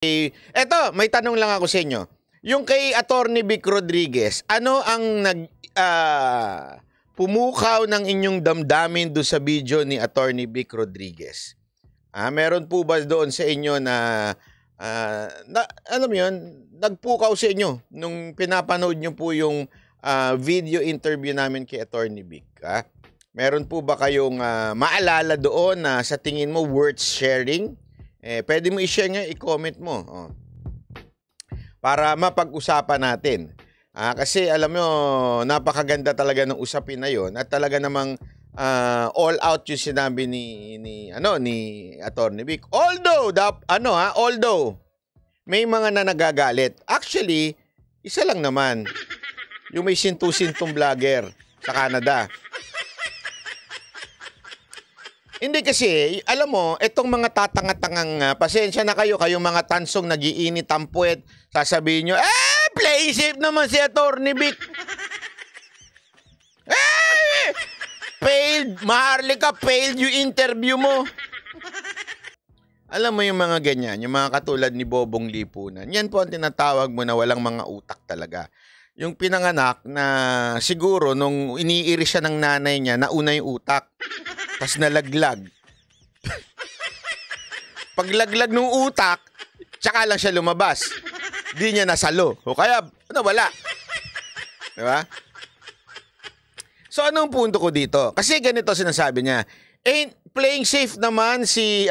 Eto, may tanong lang ako sa inyo. Yung kay Attorney Vic Rodriguez, ano ang pumukaw ng inyong damdamin do sa video ni Attorney Vic Rodriguez? Meron po ba doon sa inyo na alam mo yun, nagpukaw sa inyo nung pinapanood nyo po yung video interview namin kay Attorney Vic? Meron po ba kayong maalala doon na sa tingin mo worth sharing? Pwede mo i-share nga, i-comment mo. Para mapag-usapan natin. Kasi alam mo, napakaganda talaga ng usapin na yon at talaga namang all out yung sinabi ni Attorney Vic. Although may mga nagagalit. Actually, isa lang naman. Yung may sintu-sintong vlogger sa Canada. Hindi kasi, alam mo, itong mga tatanga-tangang, pasensya na kayo, kayong mga tansong nagiinit ang puwet, sasabihin nyo, play safe naman si Attorney Vic. Failed, Maharlika, failed yung interview mo. Alam mo yung mga ganyan, yung mga katulad ni Bobong Lipunan, yan po ang tinatawag mo na walang mga utak talaga. Yung pinanganak na siguro nung iniiri siya ng nanay niya, nauna yung utak. Tapos nalaglag. Paglaglag ng utak, tsaka lang siya lumabas. Di niya nasalo. O kaya, wala. Diba? So, anong punto ko dito? Kasi ganito sinasabi niya. Playing safe naman si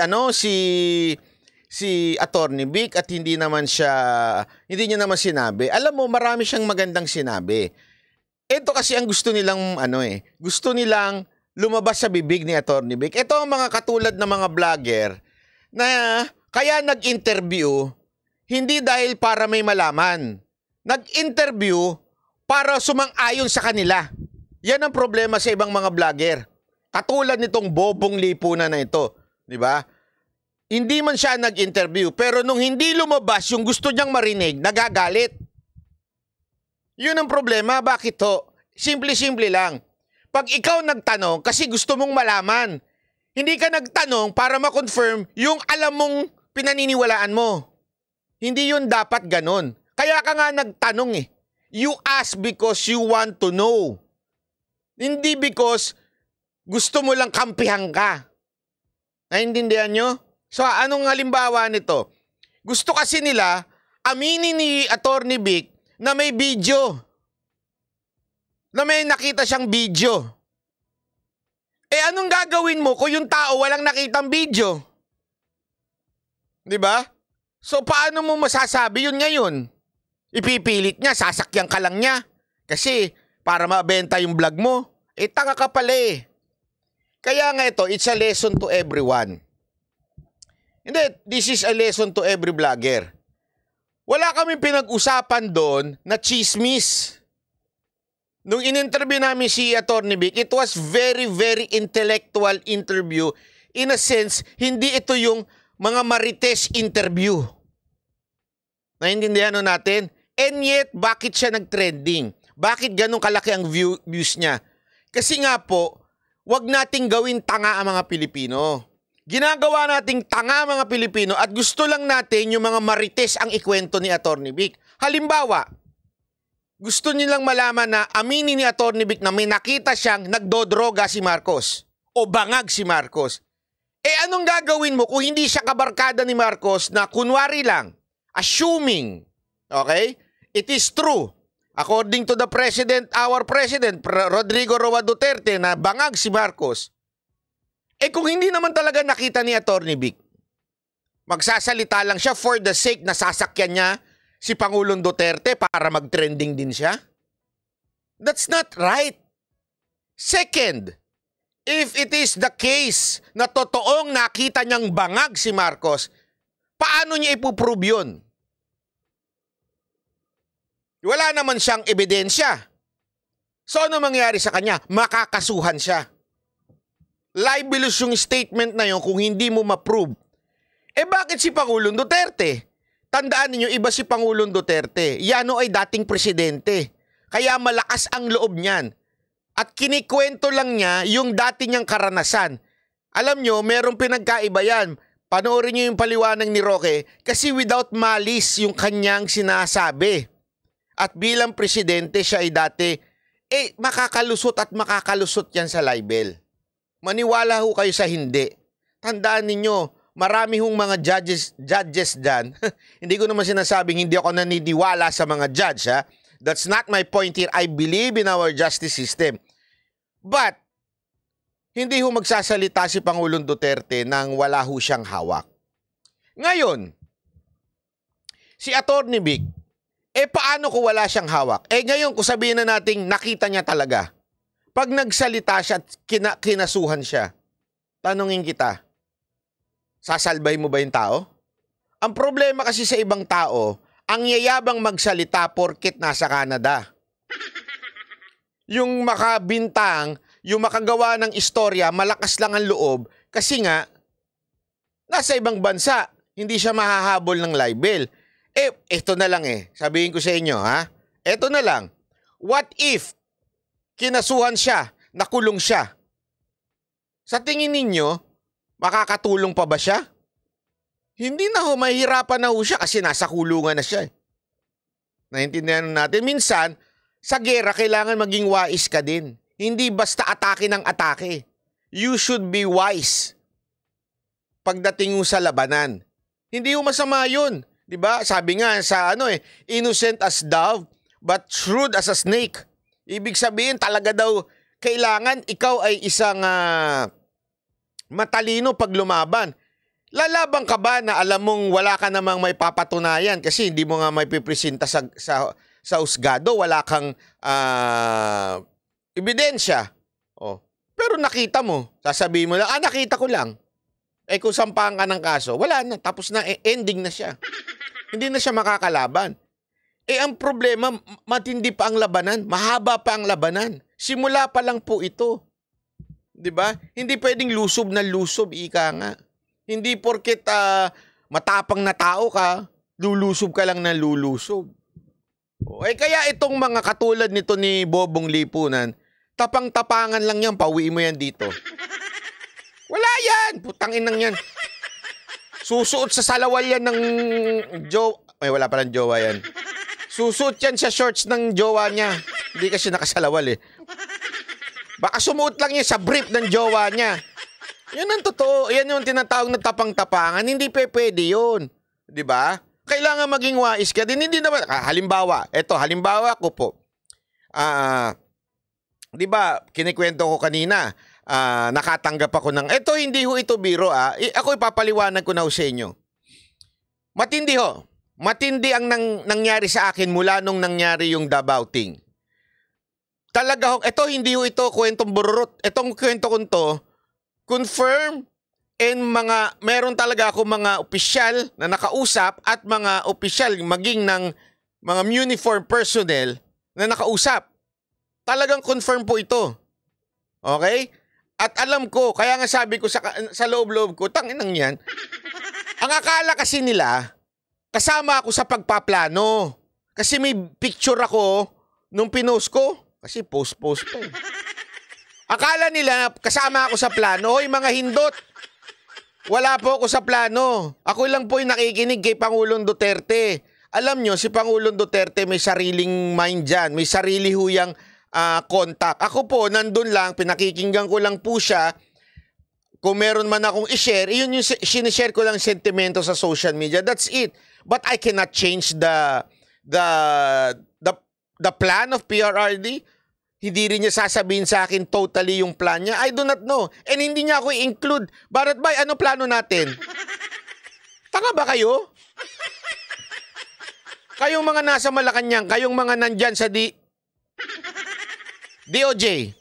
Attorney Vic at hindi niya naman sinabi. Alam mo, marami siyang magandang sinabi. Ito kasi ang gusto nilang, gusto nilang lumabas sa bibig ni Attorney Vic. Ito ang mga katulad ng mga vlogger na kaya nag-interview hindi dahil para may malaman. Nag-interview para sumang-ayon sa kanila. Yan ang problema sa ibang mga vlogger. Katulad nitong Bobong Lipunan na ito. Di ba? Hindi man siya nag-interview, pero nung hindi lumabas yung gusto niyang marinig, nagagalit. Yun ang problema. Bakit to? Simple-simple lang. Pag ikaw nagtanong kasi gusto mong malaman, hindi ka nagtanong para ma-confirm yung alam mong pinaniniwalaan mo. Hindi yun dapat ganon. Kaya ka nga nagtanong . You ask because you want to know. Hindi because gusto mo lang kampihan ka. Naintindihan nyo? So, anong halimbawa nito? Gusto kasi nila aminin ni Attorney Vic na may video. Na may nakita siyang video. Anong gagawin mo kung yung tao walang nakitang video? Diba? So, paano mo masasabi yun ngayon? Ipipilit niya, sasakyan ka lang niya. Kasi, para mabenta yung vlog mo, tanga ka pala . Kaya nga ito, it's a lesson to everyone. Hindi, this is a lesson to every vlogger. Wala kaming pinag-usapan doon na chismis. Nung in-interview namin si Attorney Vic, it was very, very intellectual interview. In a sense, hindi ito yung mga marites interview. Naintindihan natin? And yet, bakit siya nag-trending? Bakit ganun kalaki ang views niya? Kasi nga po, wag nating gawin tanga ang mga Pilipino. Ginagawa nating tanga ang mga Pilipino at gusto lang natin yung mga marites ang ikwento ni Attorney Vic. Halimbawa, gusto nilang malaman na aminin ni Attorney Vic na may nakita siyang nagdodroga si Marcos o bangag si Marcos. Anong gagawin mo kung hindi siya kabarkada ni Marcos na kunwari lang, assuming, okay, it is true, according to the president, our president, Rodrigo Roa Duterte, na bangag si Marcos, kung hindi naman talaga nakita ni Attorney Vic, magsasalita lang siya for the sake na sasakyan niya si Pangulong Duterte para mag-trending din siya? That's not right. Second, if it is the case na totoong nakita niyang bangag si Marcos, paano niya ipuprove yun? Wala naman siyang ebidensya. So ano mangyari sa kanya? Makakasuhan siya. Libelous yung statement na yun kung hindi mo ma-prove. Bakit si Pangulong Duterte? Tandaan niyo, iba si Pangulong Duterte. Yan ay dating presidente. Kaya malakas ang loob niyan. At kinikwento lang niya yung dati niyang karanasan. Alam nyo, merong pinagkaiba yan. Panoorin niyo yung paliwanag ni Roque kasi without malice yung kanyang sinasabi. At bilang presidente siya ay dati, makakalusot at makakalusot yan sa libel. Maniwala ho kayo sa hindi. Tandaan ninyo, marami hong mga judges dyan. Hindi ko naman sinasabing hindi ako naniniwala sa mga judge. Ha? That's not my point here. I believe in our justice system. But, hindi ho magsasalita si Pangulong Duterte nang wala ho siyang hawak. Ngayon, si Atty. Vic, paano kung wala siyang hawak? Ngayon, kung sabihin na natin, nakita niya talaga. Pag nagsalita siya at kinasuhan siya, tanungin kita, sasalbay mo ba yung tao? Ang problema kasi sa ibang tao, ang yayabang magsalita porket nasa Canada. Yung makabintang, yung makagawa ng istorya, malakas lang ang loob kasi nga, nasa ibang bansa, hindi siya mahahabol ng libel. Ito na lang sabihin ko sa inyo, ha? Ito na lang. What if kinasuhan siya, nakulong siya? Sa tingin ninyo, makakatulong pa ba siya? Hindi na ho, mahihirapan na ho siya kasi nasa kulungan na siya. Naintindihan natin, minsan, sa gera, kailangan maging wais ka din. Hindi basta atake ng atake. You should be wise pagdating mo sa labanan. Hindi mo masama yun. Diba? Sabi nga sa innocent as dove, but shrewd as a snake. Ibig sabihin talaga daw, kailangan ikaw ay isang matalino pag lumaban. Lalaban ka ba na alam mong wala ka namang may papatunayan kasi hindi mo nga may pipresenta sa husgado, wala kang ebidensya. Pero nakita mo, sasabihin mo lang, nakita ko lang. Kung sampahan ka ng kaso, wala na, tapos na, ending na siya. Hindi na siya makakalaban. Ang problema, matindi pa ang labanan, mahaba pa ang labanan. Simula pa lang po ito. 'Di ba? Hindi pwedeng lusob na lusob, ika nga. Hindi porket matapang na tao ka, lulusob ka lang na lulusob. Kaya itong mga katulad nito ni Bobong Lipunan, tapang-tapangan lang yan, pauwi mo yan dito. Wala yan! Putang inang yan. Susuot sa salawal yan ng wala palang jowa yan. Susuot yan sa shorts ng jowa niya. Hindi kasi nakasalawal Baka sumuot lang yan sa brief ng jowa niya. Yan ang totoo. Yan yung tinatawag na tapang-tapangan. Hindi pwede yun. Diba? Kailangan maging wais ka din. Hindi naman. Halimbawa ko po. Diba, kinikwento ko kanina, nakatanggap ako ng, hindi ho ito biro ako ipapaliwanag ko na ho sa inyo. Matindi ho. Matindi ang nangyari sa akin mula nung nangyari yung Dabao-ting. Talaga ho, hindi ho ito kwentong bururot. Itong kwento ko to, confirm and meron talaga ako mga opisyal na nakausap at mga opisyal maging ng mga uniform personnel na nakausap. Talagang confirm po ito. Okay? At alam ko, kaya nga sabi ko sa loob-loob ko, tanginang yan, ang akala kasi nila, kasama ako sa pagpaplano. Kasi may picture ako nung pinost ko. Kasi post pa Akala nila kasama ako sa plano. Hoy mga hindot, wala po ako sa plano. Ako lang po yung nakikinig kay Pangulong Duterte. Alam nyo, si Pangulong Duterte may sariling mind dyan. May sarili huyang contact. Ako po, nandun lang, pinakikinggan ko lang po siya. Kung meron man akong i-share, yun yung sinishare ko lang sentimento sa social media. That's it. But I cannot change the plan of PRRD. Hindi rin niya sasabihin sa akin totally yung plan niya. I do not know. And hindi niya ako i-include. Barat bay, ano plano natin? Tanga ba kayo? Kayong mga nasa Malacanang, kayong mga nandyan sa DOJ.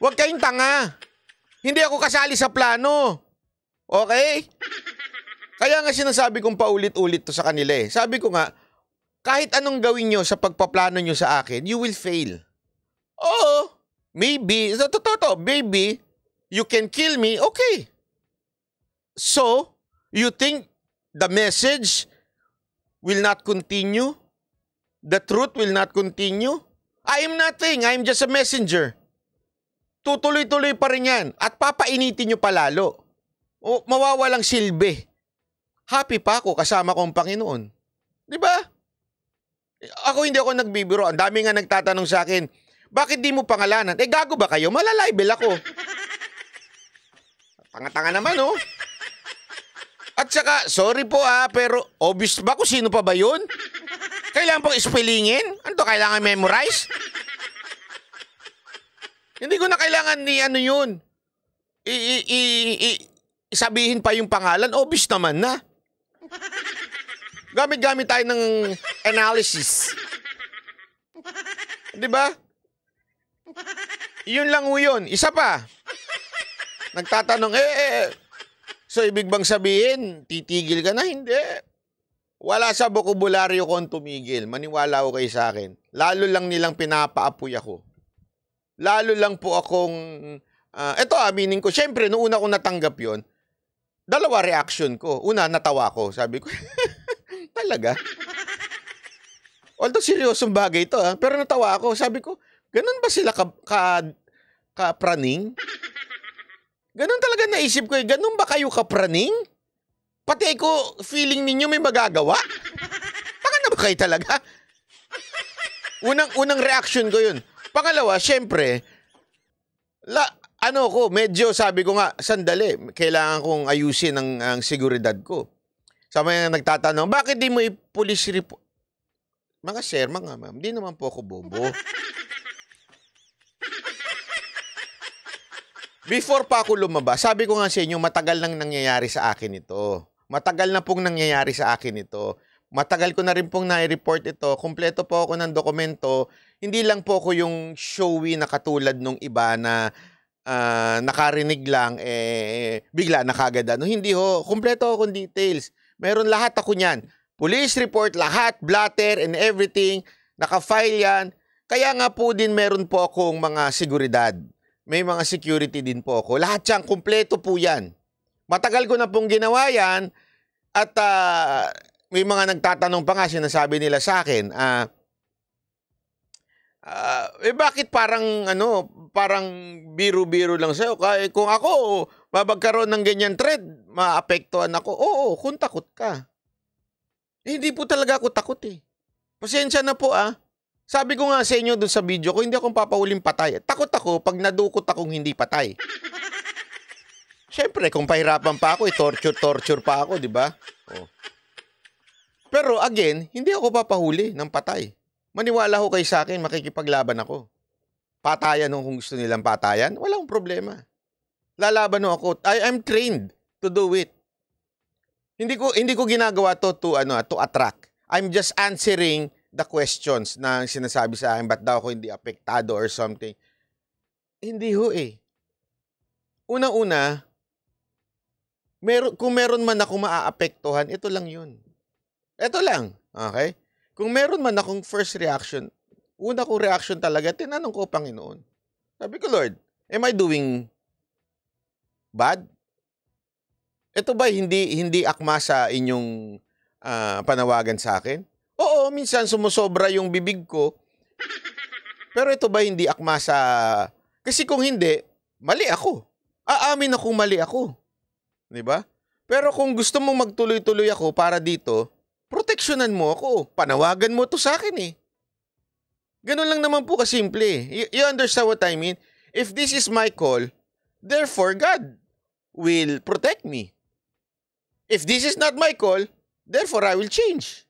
Huwag kayong tanga. Hindi ako kasali sa plano. Okay? Kaya nga sinasabi kong paulit-ulit to sa kanila Sabi ko nga, kahit anong gawin nyo sa pagpaplano nyo sa akin, you will fail. Oo, maybe, totoo, maybe, you can kill me, okay. So, you think the message will not continue? The truth will not continue? I am nothing, I am just a messenger. Tutuloy-tuloy pa rin yan at papainitin nyo palalo. o mawawalang silbi. Happy pa ako kasama kong Panginoon. Di ba? Ako hindi ako nagbibiro. Ang dami nga nagtatanong sa akin, bakit di mo pangalanan? Gago ba kayo? Malalibel ako. Tanga-tanga naman, oh. At saka, sorry po pero obvious ba kung sino pa ba yun? Kailangan pong ispellingin? Ano to, kailangan memorize? Hindi ko na kailangan ni ano yun. Sabihin pa yung pangalan, obvious naman na. Gamit-gamit tayo ng analysis. Di ba? Yun lang yun. Isa pa. Nagtatanong, so ibig bang sabihin, titigil ka na? Hindi. Wala sa bokabularyo ko ang tumigil. Maniwala ko kayo sa akin. Lalo lang nilang pinapaapoy ako. Lalo lang po akong, eto aminin ko, syempre, noong una kong natanggap yon, dalawa reaction ko. Una, natawa ko. Sabi ko, talaga? Although seryosong bagay ito, pero natawa ako. Sabi ko, ganun ba sila kapraning? Ganun talaga naisip ko, ganun ba kayo kapraning? Pati ako, feeling ninyo may magagawa? Baka na ba kayo talaga? Unang reaction ko yun. Pangalawa, syempre, medyo sabi ko nga, sandali, kailangan kong ayusin ang seguridad ko. Sa mga nagtatanong, bakit di mo i-police report? Mga sir, mga ma'am, di naman po ako bobo. Before pa ako lumabas, sabi ko nga sa inyo, matagal nang nangyayari sa akin ito. Matagal na pong nangyayari sa akin ito. Matagal ko na rin pong nai-report ito. Kumpleto po ako ng dokumento. Hindi lang po ako yung showy na katulad nung iba na nakarinig lang, bigla nakagad. Hindi ho. Kumpleto akong details. Meron lahat ako niyan. Police report, lahat, blatter and everything. Naka-file yan. Kaya nga po din meron po akong mga seguridad. May mga security din po ako. Lahat yan, kumpleto po yan. Matagal ko na pong ginawa yan at may mga nagtatanong pa nga, sinasabi nila sa akin, bakit parang biro-biro lang sa'yo? Kung ako, mabagkaroon ng ganyan thread, maapektuhan ako. Oo, kung takot ka. Hindi po talaga ako takot eh. Pasensya na po Sabi ko nga sa inyo doon sa video ko, hindi akong papahuling patay. Takot ako pag nadukot akong hindi patay. Siyempre, kung pahirapan pa ako, torture pa ako, di ba? Oh. Pero again, hindi ako papahuli ng patay. Maniwala ho kayo sa akin, makikipaglaban ako. Patayan kung gusto nilang patayan, wala akong problema. Lalaban ho ako. I'm trained to do it. Hindi ko ginagawa to attract. I'm just answering the questions na sinasabi sa akin, ba't daw ako hindi apektado or something. Hindi ho eh. Una-una, kung meron man akong maaapektuhan, ito lang yun. Ito lang. Okay? Kung meron man akong first reaction, una kong reaction talaga, tinanong ko, Panginoon. Sabi ko, Lord, am I doing bad? Ito ba hindi akma sa inyong panawagan sa akin? Oo, minsan sumusobra yung bibig ko. Pero ito ba hindi akma sa... Kasi kung hindi, mali ako. Aamin akong mali ako. Diba? Pero kung gusto mong magtuloy-tuloy ako para dito, proteksyonan mo ako. Panawagan mo to sa akin eh. Ganun lang naman po kasimple. You understand what I mean? If this is my call, therefore God will protect me. If this is not my call, therefore I will change.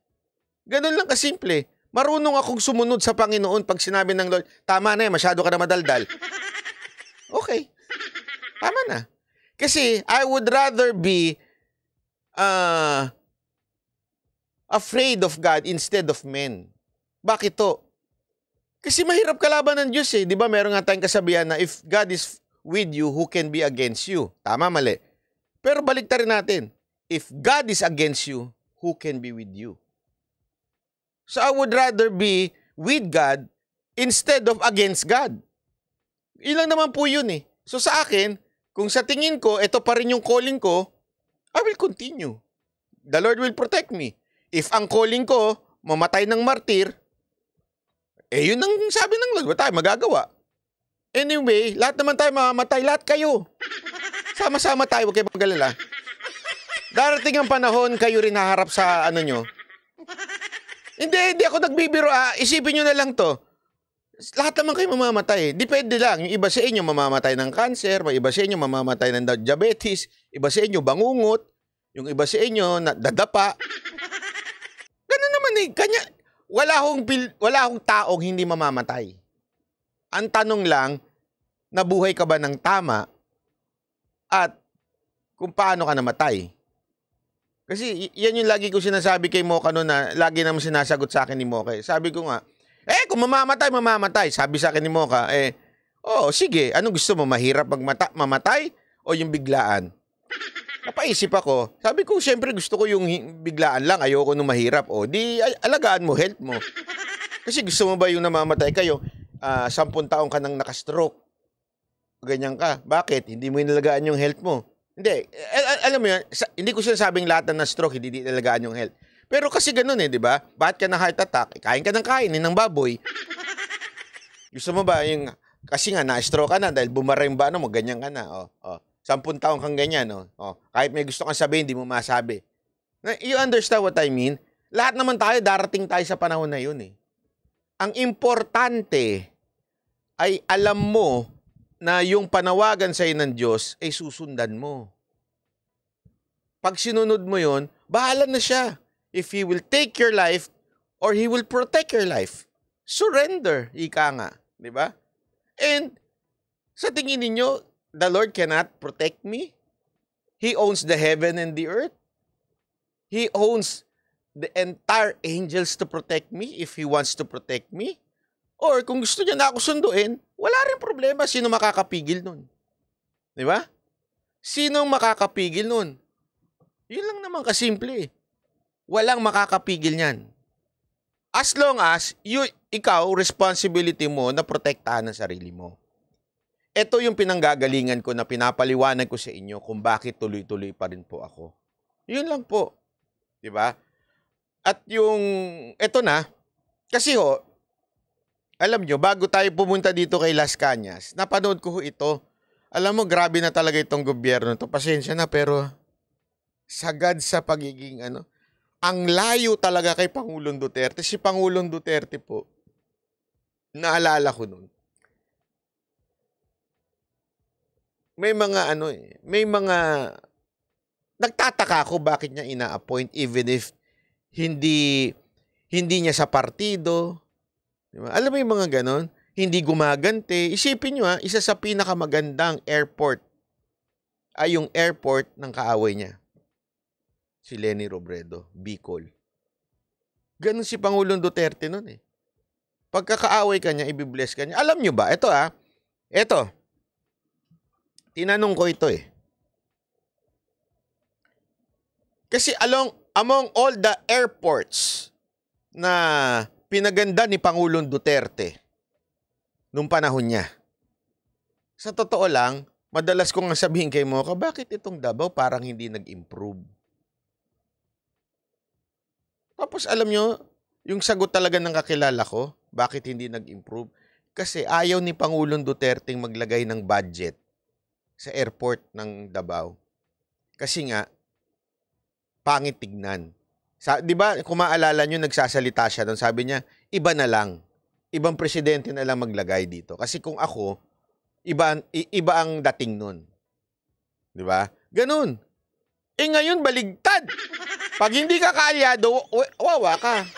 Ganun lang kasimple. Marunong akong sumunod sa Panginoon pag sinabi ng Lord, tama na masyado ka na madaldal. Okay. Tama na. Kasi I would rather be afraid of God instead of men. Bakit to? Kasi mahirap kalaban ng Diyos eh. Di ba meron nga tayong kasabihan na if God is with you, who can be against you? Tama, mali. Pero baliktarin natin. If God is against you, who can be with you? So I would rather be with God instead of against God. Ilang naman po yun eh. So sa akin, kung sa tingin ko, ito pa rin yung calling ko, I will continue. The Lord will protect me. If ang calling ko, mamatay ng martir, yun ang sabi ng Lord, tayo magagawa. Anyway, lahat naman tayo mamamatay, lahat kayo. Sama-sama tayo, huwag kayo mag-alala. Darating ang panahon, kayo rin haharap sa ano nyo. Hindi ako nagbibiro. Isipin nyo na lang to. Lahat naman kayo mamamatay. Depende lang. Yung iba sa inyo mamamatay ng cancer, may iba sa inyo mamamatay ng diabetes, iba sa inyo bangungot, yung iba sa inyo dadapa. Ganun naman eh. Kanya, wala akong taong hindi mamamatay. Ang tanong lang, nabuhay ka ba ng tama at kung paano ka namatay? Kasi yan yung lagi ko sinasabi kay Mocha noon na lagi naman sinasagot sa akin ni Mocha. Sabi ko nga, kung mamamatay. Sabi sa akin ni Mocha, sige, anong gusto mo? Mahirap mamatay o yung biglaan? Napaisip ako. Sabi ko, syempre gusto ko yung biglaan lang. Ayoko nung mahirap. Di alagaan mo, health mo. Kasi gusto mo ba yung namamatay kayo? 10 taong ka nang nakastroke. Ganyan ka. Bakit? Hindi mo inalagaan yung health mo. Hindi. Alam mo yan, hindi ko sinasabing lahat na stroke, hindi inalagaan yung health. Pero kasi ganun di ba? Bakit ka na heart attack? Kain ka ng kainin ng baboy. Gusto mo ba yung, kasi nga na-stroke ka na dahil bumara yung bano mo, ganyan ka na. 10 taong kang ganyan. Kahit may gusto kang sabihin, hindi mo masabi. You understand what I mean? Lahat naman tayo, darating tayo sa panahon na yun eh. Ang importante ay alam mo na yung panawagan sa'yo ng Diyos ay susundan mo. Pag sinunod mo yon, bahala na siya. If He will take your life or He will protect your life. Surrender, ika nga. Di ba? And sa tingin ninyo, the Lord cannot protect me? He owns the heaven and the earth. He owns the entire angels to protect me if He wants to protect me. Or kung gusto niya na ako sunduin, wala rin problema. Sino makakapigil nun? Di ba? Sino makakapigil nun? Yun lang naman kasimple. Walang makakapigil niyan. As long as ikaw, responsibility mo na protektahan ang sarili mo. Ito yung pinanggagalingan ko na pinapaliwanag ko sa inyo kung bakit tuloy-tuloy pa rin po ako. Yun lang po. Di ba? At eto na, kasi alam nyo, bago tayo pumunta dito kay Las Cañas, napanood ko ito. Alam mo, grabe na talaga itong gobyerno to. Pasensya na, pero sagad sa pagiging ang layo talaga kay Pangulong Duterte. Si Pangulong Duterte po, naalala ko nun. May mga nagtataka ako bakit niya ina-appoint even if hindi niya sa partido. Diba? Alam mo yung mga ganon? Hindi gumagante. Isipin nyo isa sa pinakamagandang airport ay yung airport ng kaaway niya. Si Leni Robredo, Bicol. Ganon si Pangulong Duterte nun eh. Pagkakaaway ka niya, ibibless ka niya. Alam nyo ba? Ito. Tinanong ko ito eh. Kasi among all the airports na pinaganda ni Pangulong Duterte nung panahon niya. Sa totoo lang, madalas kong sabihin kay Mocha, bakit itong Davao parang hindi nag-improve? Tapos alam nyo, yung sagot talaga ng kakilala ko, bakit hindi nag-improve? Kasi ayaw ni Pangulong Duterte maglagay ng budget sa airport ng Davao. Kasi nga, pangit tignan. Di ba, kung maalala nyo, nagsasalita siya doon. Sabi niya, iba na lang. Ibang presidente na lang maglagay dito. Kasi kung ako, iba ang dating nun. Di ba? Ganun. Ngayon, baligtad. Pag hindi ka kaalyado, wawa ka.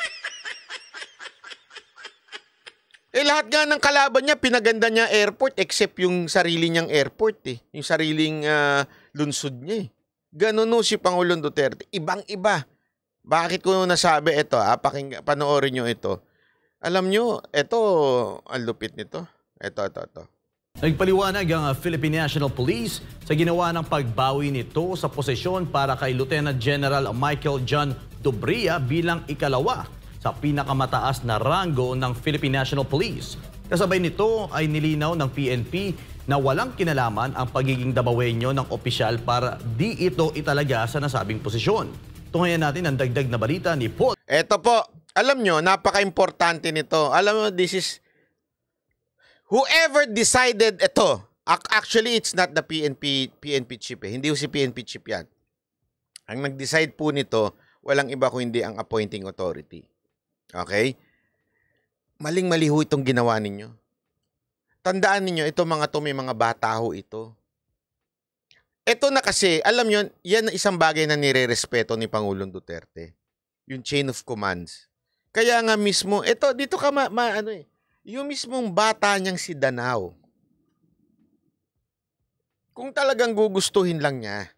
Lahat nga ng kalaban niya, pinaganda niya airport except yung sarili niyang airport eh. Yung sariling lunsod niya eh. Ganun si Pangulong Duterte. Ibang-iba. Bakit ko nasabi ito? Panoorin nyo ito. Alam nyo, ito, ang lupit nito. Ito. Nagpaliwanag ang Philippine National Police sa ginawa ng pagbawi nito sa posisyon para kay Lieutenant General Michael John Dobria bilang ikalawa sa pinakamataas na ranggo ng Philippine National Police. Kasabay nito ay nilinaw ng PNP na walang kinalaman ang pagiging Davaoenyo ng opisyal para di ito italaga sa nasabing posisyon. Tungayan natin ang dagdag na balita ni Paul. Ito po, alam nyo, napaka-importante nito. Alam mo, this is, whoever decided ito, Actually, it's not the PNP chief eh. Hindi si PNP chief yan. Ang nag-decide po nito, walang iba kundi ang appointing authority. Okay? Maling-mali ho itong ginawa ninyo. Tandaan ninyo, ito mga to, may mga bata ho ito. Ito na kasi, alam nyo, yan isang bagay na nire-respeto ni Pangulong Duterte. Yung chain of commands. Kaya nga mismo, ito, dito ka yung mismong bata niyang si Danao. Kung talagang gugustuhin lang niya,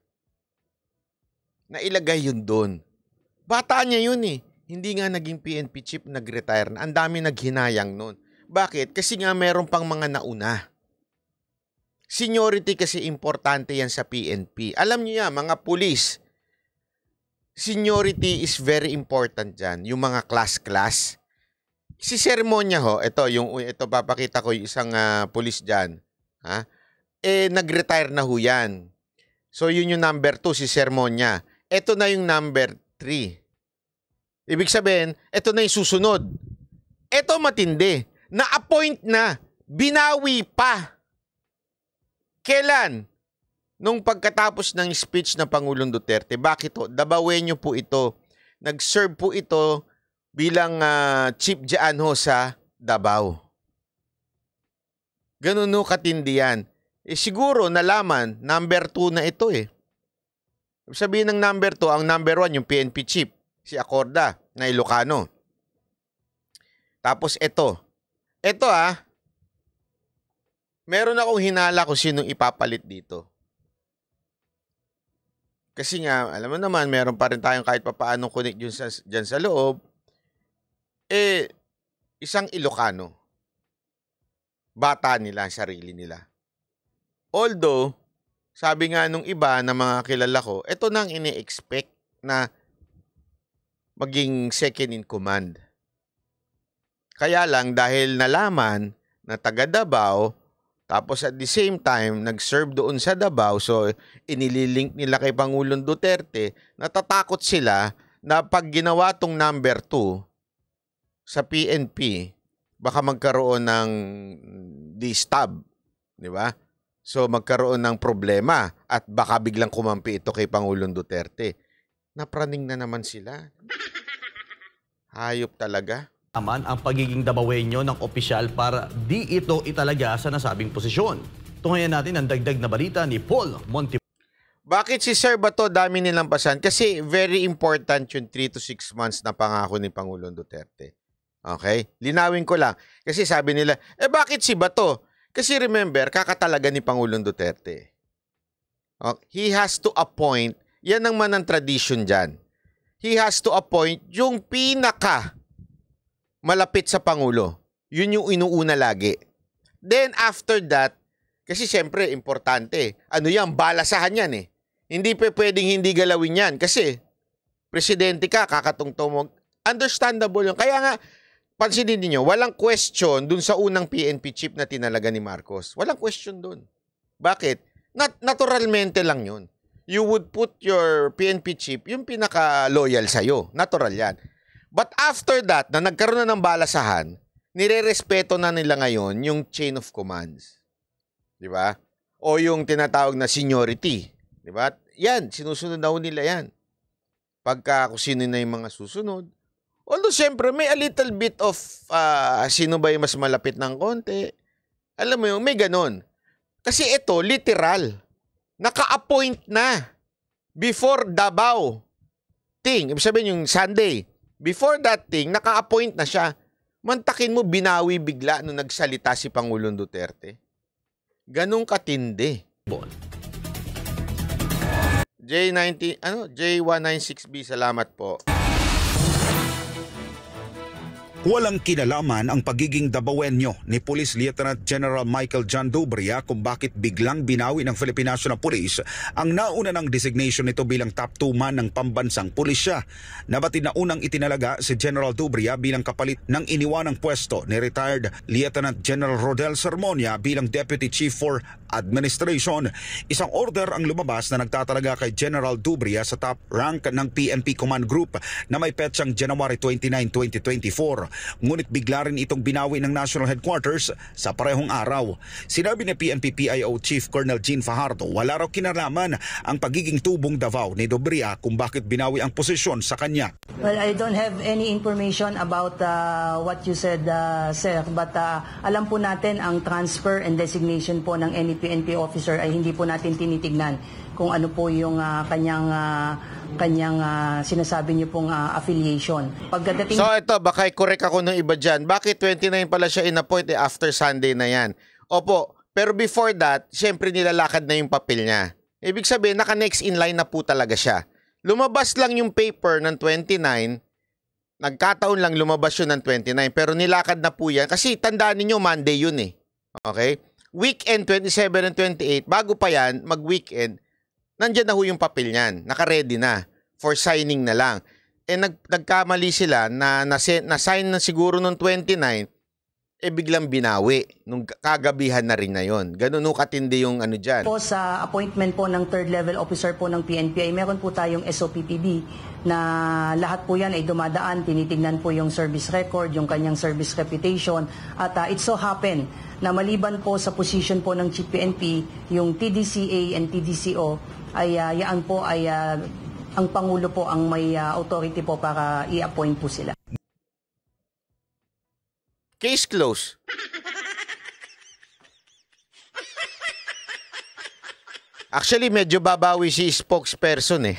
na ilagay yun doon. Bata niya yun eh. Hindi nga naging PNP chief, nag-retire na. Ang dami naghinayang nun. Bakit? Kasi nga meron pang mga nauna. Seniority kasi importante yan sa PNP. Alam niyo yan, mga pulis, seniority is very important dyan. Yung mga class. Si seremonya ho, ito papakita ko yung isang pulis dyan. Ha? Nag-retire na ho yan. So yun yung number 2, si seremonya. Ito na yung number 3. Ibig sabihin, ito na yung susunod. Ito matindi. Na-appoint na. Binawi pa. Kailan? Nung pagkatapos ng speech ng Pangulong Duterte. Bakit ho? Dabawenyo po ito. Nag-serve po ito bilang chief dyan ho sa Davao. Ganun ho katindi yan. Siguro nalaman, number 2 na ito eh. Sabihin ng number 2, ang number 1 yung PNP chief, si Acorda na Ilocano. Tapos ito. Ito meron akong hinala kung sinong ipapalit dito. Kasi nga, alam mo naman, meron pa rin tayong kahit papaanong connect dyan sa loob. Isang Ilocano. Bata nila, sarili nila. Although, sabi nga nung iba na mga kilala ko, ito nang ini-expect na maging second in command. Kaya lang dahil nalaman na taga Davao, tapos at the same time, nag-serve doon sa Davao, so inililink nila kay Pangulong Duterte, natatakot sila na pag ginawa tong number 2 sa PNP, baka magkaroon ng distab, di ba? So magkaroon ng problema at baka biglang kumampi ito kay Pangulong Duterte. Napraning na naman sila. Hayop talaga. Naman ang pagiging dabawenyo ng opisyal para di ito italaga sa nasabing posisyon. Tungayan natin ang dagdag na balita ni Paul Monte. Bakit si Sir Bato dami nilang pasan? Kasi very important yung 3 to 6 months na pangako ni Pangulong Duterte. Okay? Linawin ko lang. Kasi sabi nila, bakit si Bato? Kasi remember, kakatalaga ni Pangulong Duterte. Okay? He has to appoint, yan ang manang tradition dyan. He has to appoint yung pinaka malapit sa Pangulo. Yun yung inuuna lagi. Then after that, kasi siyempre importante, ano yan, balasahan yan eh. Hindi pwedeng hindi galawin yan. Kasi presidente ka, kakatungtong mo. Understandable yun. Kaya nga, pansinin niyo, walang question dun sa unang PNP chief na tinalaga ni Marcos. Walang question dun. Bakit? Naturalmente lang yun. You would put your PNP chief, yung pinaka-loyal sa'yo. Natural yan. But after that, na nagkaroon na ng balasahan, nire-respeto na nila ngayon yung chain of commands. Di ba? O yung tinatawag na seniority. Di ba? Yan, sinusunod na nila yan. Pagka kung sino na yung mga susunod. Although, siyempre, may a little bit of sino ba yung mas malapit ng konti. Alam mo yung may ganun. Kasi ito, literal. Naka-appoint na. Before Davao thing. Ibig sabihin yung Sunday. Before that thing, naka-appoint na siya. Mantakin mo, binawi bigla nung nagsalita si Pangulong Duterte. Ganong katindi. J196B, salamat po. Walang kinalaman ang pagiging dabawenyo ni Police Lieutenant General Michael John Dubria kung bakit biglang binawi ng Philippine National Police ang nauna ng designation nito bilang top 2 man ng pambansang pulisya. Nabatid na unang itinalaga si General Dubria bilang kapalit ng iniwanang pwesto ni retired Lieutenant General Rodel Sermonia bilang Deputy Chief for Administration. Isang order ang lumabas na nagtatalaga kay General Dubria sa top rank ng PNP Command Group na may petsang January 29, 2024. ngunit bigla rin itong binawi ng National Headquarters sa parehong araw. Sinabi ni PNP-PIO Chief Colonel Jean Fajardo wala raw kinalaman ang pagiging tubong Davao ni Dobrea kung bakit binawi ang posisyon sa kanya. Well, I don't have any information about what you said, sir, but alam po natin ang transfer and designation po ng any PNP officer ay hindi po natin tinitignan kung ano po yung kanyang sinasabi niyo pong affiliation. Pagdating... So ito, baka i-correct ako ng iba dyan. Bakit 29 pala siya in-appoint after Sunday na yan? Opo, pero before that, syempre nilalakad na yung papel niya. Ibig sabihin, naka-next in line na po talaga siya. Lumabas lang yung paper ng 29, nagkataon lang lumabas yun ng 29, pero nilakad na po yan. Kasi tandaan niyo Monday yun eh. Okay? Weekend 27 and 28, bago pa yan, mag-weekend, nandyan na ho yung papel niyan. Naka-ready na. For signing na lang. Eh nagkamali sila na na-sign na siguro nung 29, biglang binawi. Nung kagabihan na rin na yun. Ganun ho katindi yung ano dyan. Po sa appointment po ng third level officer po ng PNP ay meron po tayong SOPPB na lahat po yan ay dumadaan. Tinitignan po yung service record, yung kanyang service reputation. At it so happen na maliban po sa position po ng Chief PNP, yung TDCA and TDCO ay yaan po ay ang Pangulo po ang may authority po para i-appoint po sila. Case closed. Actually, medyo babawi si spokesperson eh.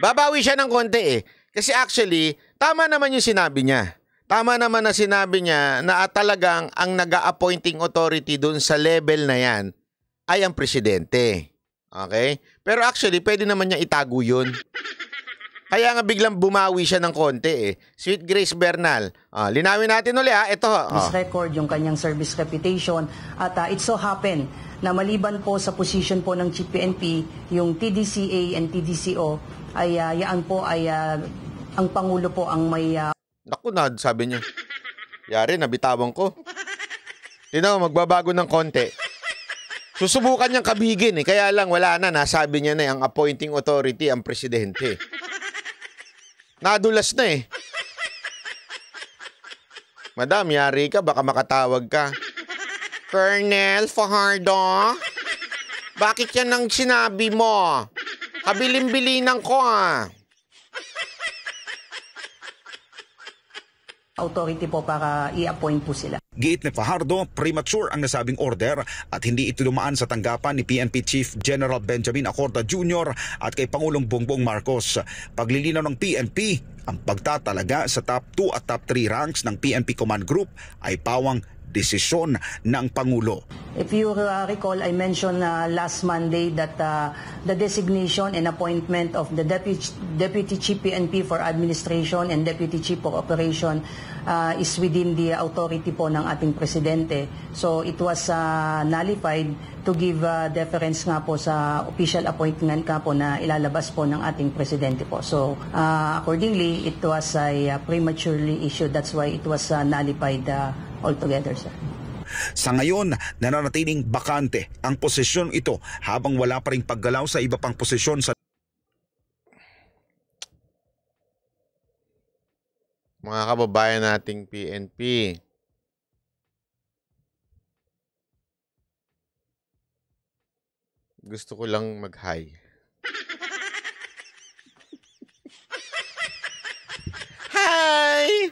Babawi siya ng konti eh. Kasi actually, tama naman yung sinabi niya. Tama naman na sinabi niya na talagang ang nag-a-appointing authority dun sa level na yan ay ang presidente. Okay? Pero actually, pwede naman niya itago yun. Kaya nga biglang bumawi siya ng konti eh. Sweet Grace Bernal. Linawin natin ulit ha. Ito. Service record, yung kanyang service reputation. At it so happen na maliban po sa position po ng Chief PNP, yung TDCA and TDCO ay yaan po ay ang Pangulo po ang may... Naku na, sabi niya. Yari, nabitawan ko. Tino, magbabago ng konti. Susubukan niyang kabigin eh. Kaya lang wala na. Nasabi niya na ang appointing authority ang presidente. Nadulas na eh. Madam, yari ka. Baka makatawag ka. Colonel Fajardo? Bakit yan ang sinabi mo? Kabilin-bilinan ko ah. Authority po para i-appoint po sila. Giit ni Fajardo, premature ang nasabing order at hindi ito dumaan sa tanggapan ni PNP Chief General Benjamin Acorda Jr. at kay Pangulong Bongbong Marcos. Paglilinaw ng PNP, ang pagtatalaga sa top 2 at top 3 ranks ng PNP Command Group ay pawang desisyon ng Pangulo. If you recall, I mentioned last Monday that the designation and appointment of the Deputy Chief PNP for Administration and Deputy Chief of Operation is within the authority po ng ating Presidente. So it was nullified to give deference nga po sa official appointment nga po na ilalabas po ng ating Presidente po. So accordingly, it was prematurely issued. That's why it was nullified altogether, sir. Sa ngayon, nananatiling bakante ang posisyon ito habang wala pa ring paggalaw sa iba pang posisyon sa mga kababayan nating PNP. Gusto ko lang mag-hi. Hi!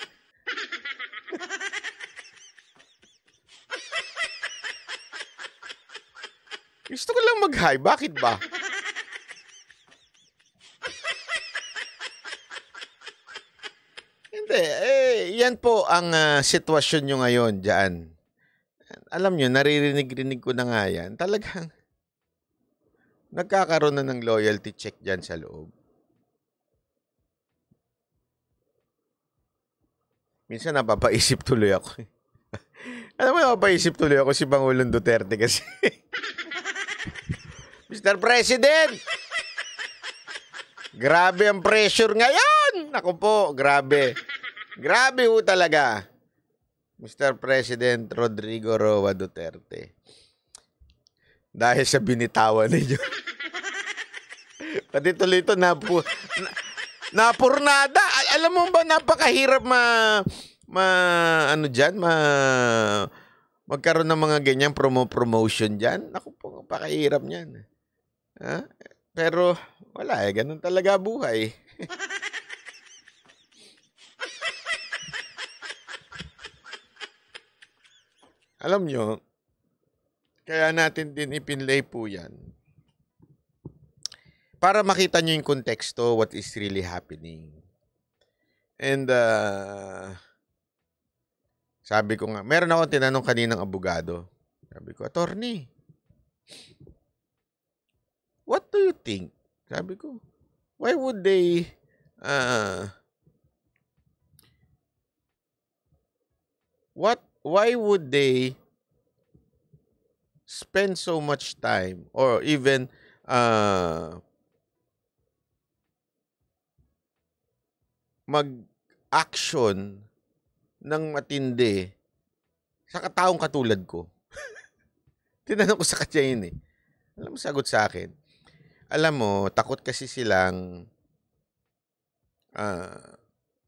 Gusto ko lang mag-hi. Bakit ba? Hindi. Yan po ang sitwasyon nyo ngayon dyan. Alam nyo, naririnig-rinig ko na nga yan. Talagang nagkakaroon na ng loyalty check dyan sa loob. Minsan napapaisip tuloy ako. Alam mo, napapaisip tuloy ako si Pangulong Duterte kasi. Mr. President! Grabe ang pressure ngayon! Naku po, grabe. Grabe ho talaga. Mr. President Rodrigo Roa Duterte. Dahil sa binitawan ninyo. Pati tuloy ito napurnada. alam mo ba, napakahirap ano dyan, magkaroon ng mga ganyan promotion dyan. Naku po, napakahirap niyan. Ha? Pero, wala ganun talaga buhay. Alam nyo, kaya natin din ipinlay po yan. Para makita nyo yung konteksto, what is really happening. And, sabi ko nga, meron ako tinanong kaninang abogado. Sabi ko, attorney, what do you think? Sabi ko, why would they, why would they spend so much time or even mag-action ng matindi sa kataong katulad ko? Tinanong ko sa kanya yun eh. Alam mo, sagot sa akin. Alam mo, takot kasi silang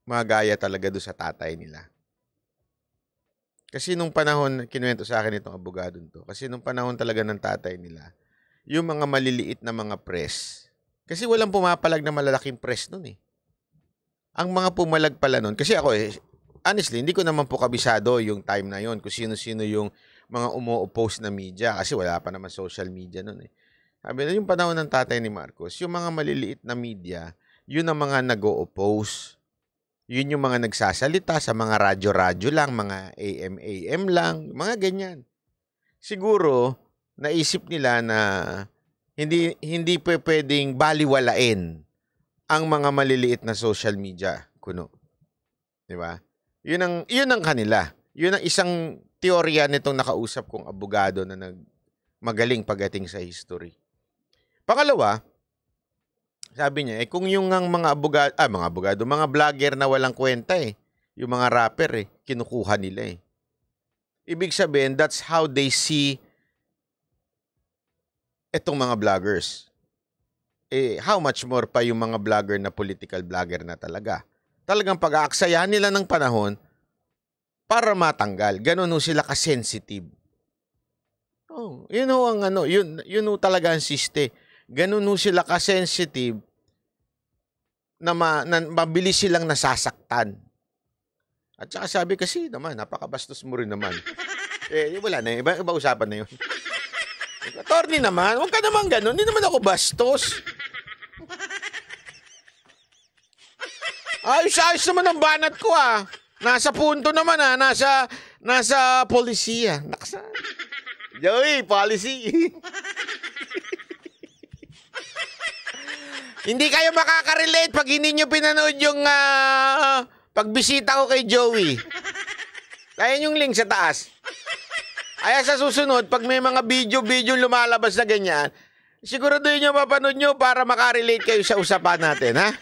magaya talaga doon sa tatay nila. Kasi nung panahon, kinuwento sa akin itong abogado to, kasi nung panahon talaga ng tatay nila, yung mga maliliit na mga press, kasi walang pumapalag na malalaking press nun eh. Ang mga pumalag pala nun, kasi ako honestly, hindi ko naman po kabisado yung time na yon kung sino-sino yung mga umu-oppose na media, kasi wala pa naman social media nun eh. Sabi na yung panahon ng tatay ni Marcos, yung mga maliliit na media, yun ang mga nag-o-oppose. Yun yung mga nagsasalita sa mga radyo-radyo lang, mga AM lang, mga ganyan. Siguro, naisip nila na hindi pwedeng baliwalain ang mga maliliit na social media kuno. 'Di ba? Yun ang kanila. Yun ang isang teorya nitong nakausap kong abogado na magaling pagdating sa history. Pangalawa, sabi niya, kung yung mga vlogger na walang kwenta yung mga rapper kinukuha nila Ibig sabihin, that's how they see etong mga vloggers. How much more pa yung mga vlogger na political vlogger na talaga. Talagang pag-aaksayahan nila ng panahon para matanggal. Ganun sila ka-sensitive. Yun talaga ang siste. Ganun sila ka-sensitive na mabilis silang nasasaktan. At saka sabi kasi naman, napakabastos mo rin naman. Wala na, iba usapan na yun. Attorney naman, huwag ka naman ganun. Hindi naman ako bastos. Ayos naman ang banat ko Nasa punto naman nasa polisiya. Naksa. Joey, policy. Hindi kayo makaka-relate pag hindi nyo pinanood yung pagbisita ko kay Joey. Ayan yung link sa taas. Kaya sa susunod, pag may mga video lumalabas na ganyan, siguraduhin nyo mapanood nyo para makarelate kayo sa usapan natin, ha?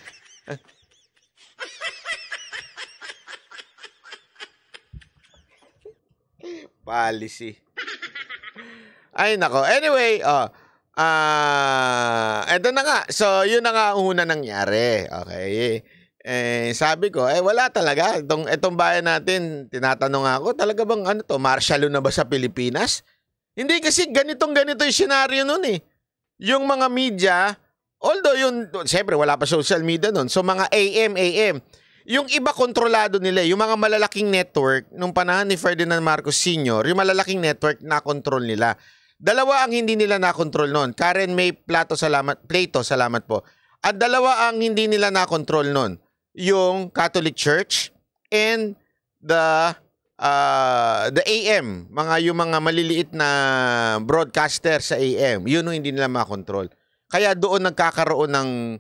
Policy. Ay, nako. Anyway, eto na nga. So, yun na nga una nangyari. Okay. Sabi ko, wala talaga. Itong bayan natin, tinatanong ako, talaga bang martial law na ba sa Pilipinas? Hindi kasi ganito yung senaryo nun Yung mga media, although siyempre wala pa social media nun, so mga AM. Yung iba kontrolado nila, yung mga malalaking network, nung panahon ni Ferdinand Marcos Sr., yung malalaking network na control nila. Dalawa ang hindi nila na-control noon. Karen May Plato, salamat po. At dalawa ang hindi nila na-control noon. Yung Catholic Church and the AM, yung mga maliliit na broadcaster sa AM. Yun yung hindi nila ma-control. Kaya doon nagkakaroon ng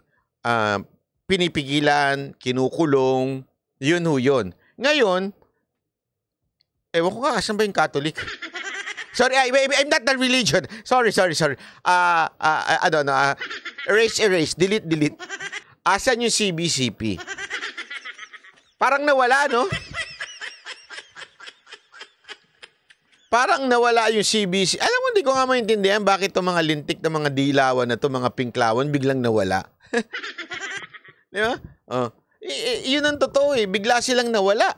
pinipigilan, kinukulong, yun. Ngayon, ewan ko nga, asan ba yung Catholic? Sorry, I'm not the religion. Sorry. Erase. Delete. Asan yung CBCP? Parang nawala, no? Parang nawala yung CBC. Alam mo, hindi ko nga maintindihan bakit itong mga lintik na mga dilawan na ito, mga pinklawan, biglang nawala. Di ba? Yun ang totoo eh. Bigla silang nawala.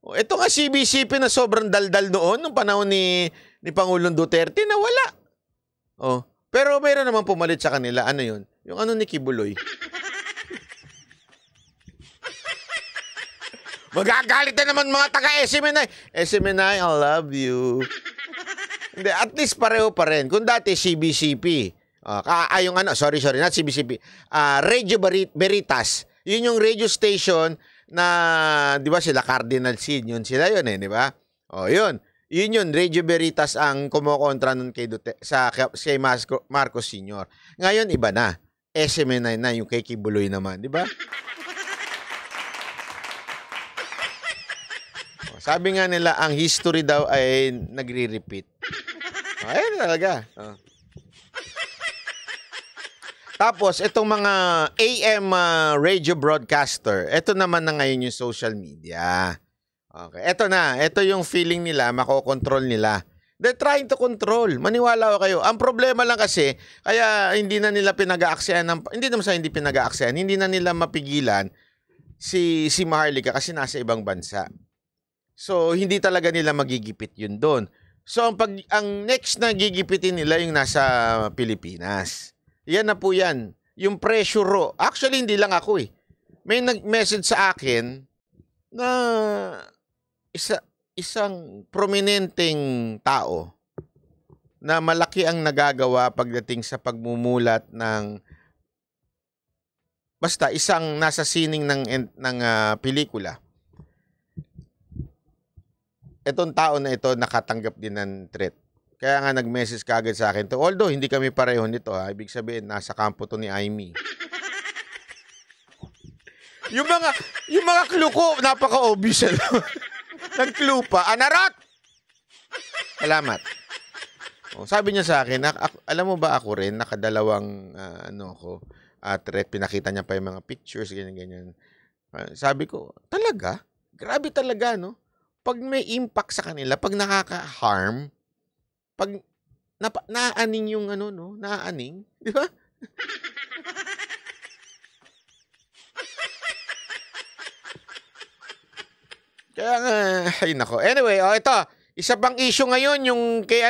Ito nga CBCP na sobrang daldal noon, nung panahon ni Pangulong Duterte, nawala. Pero mayroon naman pumalit sa kanila. Ano yun? Yung ano ni Kibuloy. Magagalit na naman mga taga-SMNI. SMNI, I love you. Hindi, at least pareho pa rin. Kung dati CBCP, yung ano, sorry, not CBCP, Radio Veritas, yun yung radio station na, di ba sila Cardinal Sin, yun sila yun di ba? Yun Radio Veritas ang kumokontra nun kay kay Marcos Sr. Ngayon, iba na. SMNI na, yung kay Kibuloy naman, di ba? Sabi nga nila, ang history daw ay nagre-repeat. Ayun talaga. Tapos, itong mga AM radio broadcaster, ito naman na ngayon yung social media. Okay, ito na. Ito yung feeling nila, makokontrol nila. They're trying to control. Maniwala ko kayo. Ang problema lang kasi, kaya hindi na nila pinag-aaksayan, hindi naman sa hindi pinag-aaksayan, hindi na nila mapigilan si Maharlika kasi nasa ibang bansa. So, hindi talaga nila magigipit yun doon. So, ang next na gigipitin nila yung nasa Pilipinas. Yan na po yan. Yung pressure raw. Actually, hindi lang ako eh. May nag-message sa akin na isang prominenteng tao na malaki ang nagagawa pagdating sa pagmumulat ng basta isang nasa sining ng pelikula. Itong tao na ito nakatanggap din ng threat. Kaya nga nag-message kagad sa akin to. Although hindi kami pareho nito ibig sabihin nasa kampo to ni Aimee. yung mga clue ko napaka-obvious. Nag-clue pa. Anarot! Salamat. Sabi niya sa akin, alam mo ba ako rin nakadalawang threat, pinakita niya pa yung mga pictures ganyan. Sabi ko, talaga? Grabe talaga, no? Pag may impact sa kanila, pag nakaka-harm, pag naaning yung naaning, di ba? Kaya nga, ay nako. Anyway, ito, isa pang issue ngayon, yung kay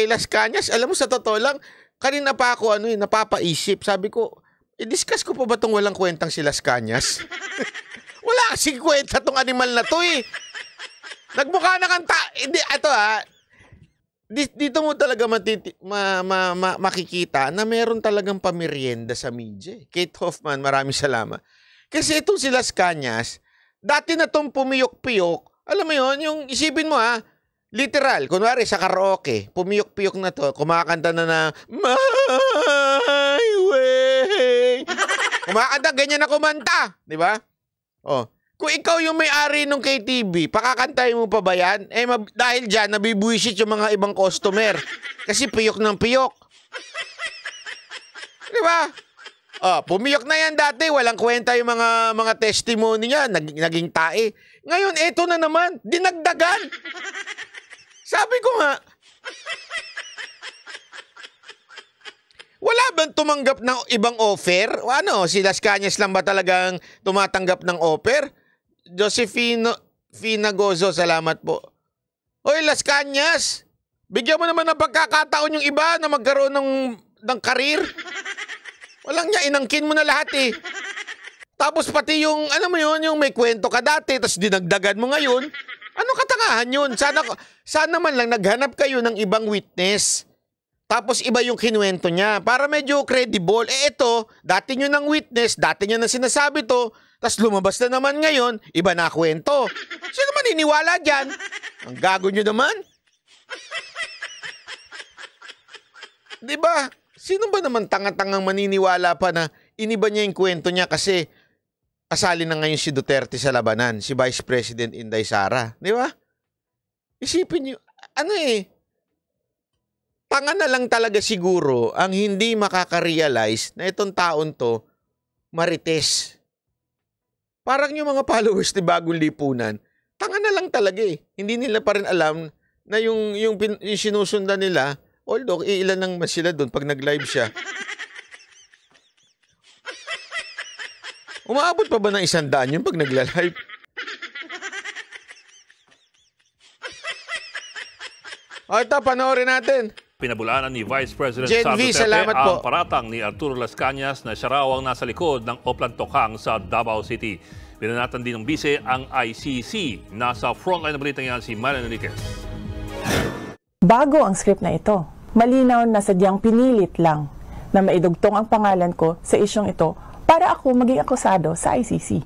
Las Cañas. Alam mo, sa totoo lang, kanina pa ako, napapaisip. Sabi ko, i-discuss ko pa ba itong walang kwentang si Las Cañas? Wala kasing kwenta tong animal na to eh. Nagmukha na kanta. Hindi, ito dito mo talaga makikita na meron talagang pamerienda sa media. Kate Hoffman, maraming salamat. Kasi itong si Las Cañas, dati na itong pumiyok-piyok. Alam mo yun, yung isipin mo literal, kunwari sa karaoke, pumiyok-piyok na to, kumakanta na My Way. Kumakanta, ganyan na kumanta. Di ba? Kung ikaw yung may-ari ng KTV, pakakantay mo pa ba yan? Dahil dyan, nabibuisit yung mga ibang customer. Kasi piyok ng piyok. Di ba? Pumiyok na yan dati. Walang kwenta yung mga testimony niya. Naging tae. Ngayon, eto na naman. Dinagdagan. Sabi ko nga, wala bang tumanggap ng ibang offer? Si Las Cañas lang ba talagang tumatanggap ng offer? Josefina Gozo, salamat po. Hoy, Las Cañas, bigyan mo naman ng pagkakataon yung iba na magkaroon ng karir. Walang niya, inangkin mo na lahat eh. Tapos pati yung, yung may kwento ka dati, tapos dinagdagan mo ngayon. Anong katangahan yun? Sana man lang naghanap kayo ng ibang witness. Tapos iba yung kinuwento niya para medyo credible. Ito, dati nyo ng witness, dati nyo na sinasabi to, tapos lumabas na naman ngayon, iba na kwento. Sino maniniwala dyan? Ang gago nyo naman. Diba? Sino ba naman tanga-tangang maniniwala pa na iniba niya yung kwento niya kasi kasali na ngayon si Duterte sa labanan, si Vice President Inday Sara. Diba? Isipin nyo, tanga na lang talaga siguro ang hindi makaka-realize na itong taon to marites. Parang yung mga followers ni Bagong Lipunan, tanga na lang talaga eh. Hindi nila pa rin alam na yung sinusundan nila, although iilan lang sila doon pag nag-live siya. Umaabot pa ba ng 100 yun pag nagla-live? O ito, panoorin natin. Pinabulaanan ni Vice President Gen Sara V, Duterte salamat po. ang paratang ni Arturo Las Cañas na siya raw ang nasa likod ng Oplan Tokhang sa Davao City. Binanatan din ng bise ang ICC. Nasa frontline na balita yan si Marian Enriquez. Bago ang script na ito, malinaw na sadyang pinilit lang na maidugtong ang pangalan ko sa isyong ito para ako maging akusado sa ICC.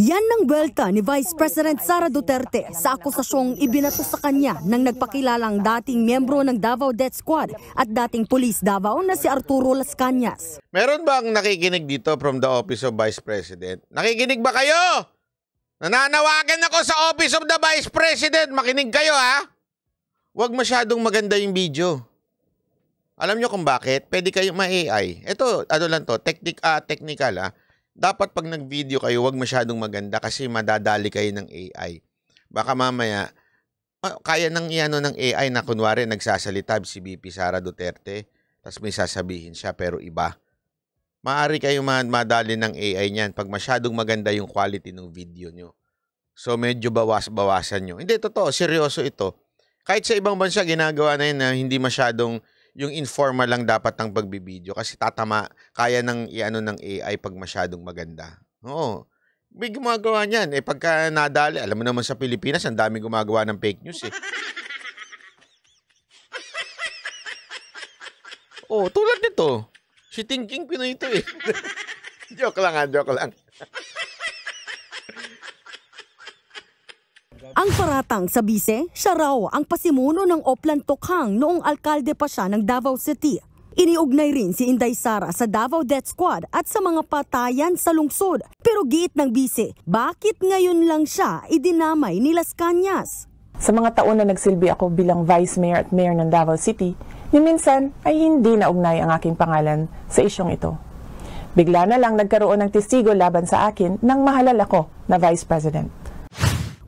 Yan ang buwelta ni Vice President Sara Duterte sa akusasyong ibinato sa kanya ng nagpakilalang dating miyembro ng Davao Death Squad at dating Police Davao na si Arturo Las Cañas. Meron bang nakikinig dito from the Office of Vice President? Nakikinig ba kayo? Nananawagan ako sa Office of the Vice President. Makinig kayo, ha? Huwag masyadong maganda yung video. Alam nyo kung bakit? Pwede kayo ma-AI. Ito, ano lang to, technical, ha? Dapat pag nag-video kayo, huwag masyadong maganda kasi madadali kayo ng AI. Baka mamaya, kaya nang iano ng AI na kunwari nagsasalita si VP Sara Duterte, tapos may sasabihin siya pero iba. Maaari kayo madali ng AI niyan pag masyadong maganda yung quality ng video nyo. So medyo bawasan nyo. Hindi, totoo, seryoso ito. Kahit sa ibang bansa, ginagawa na yun na hindi masyadong yung informal lang dapat ng pagbibideo kasi kaya ng iano ng AI pag masyadong maganda. Oo. May gumagawa niyan. Pagka nadali, alam mo naman sa Pilipinas, ang dami gumagawa ng fake news Oh, tulad nito. Si Thinking Pinoy ito Joke lang joke lang. Ang paratang sa bise, siya raw ang pasimuno ng Oplan Tokhang noong alkalde pa siya ng Davao City. Iniugnay rin si Inday Sara sa Davao Death Squad at sa mga patayan sa lungsod. Pero giit ng bise, bakit ngayon lang siya idinamay ni Las Cañas? Sa mga taon na nagsilbi ako bilang Vice Mayor at Mayor ng Davao City, ni minsan ay hindi naugnay ang aking pangalan sa isyong ito. Bigla na lang nagkaroon ng testigo laban sa akin nang mahalal ako na Vice President.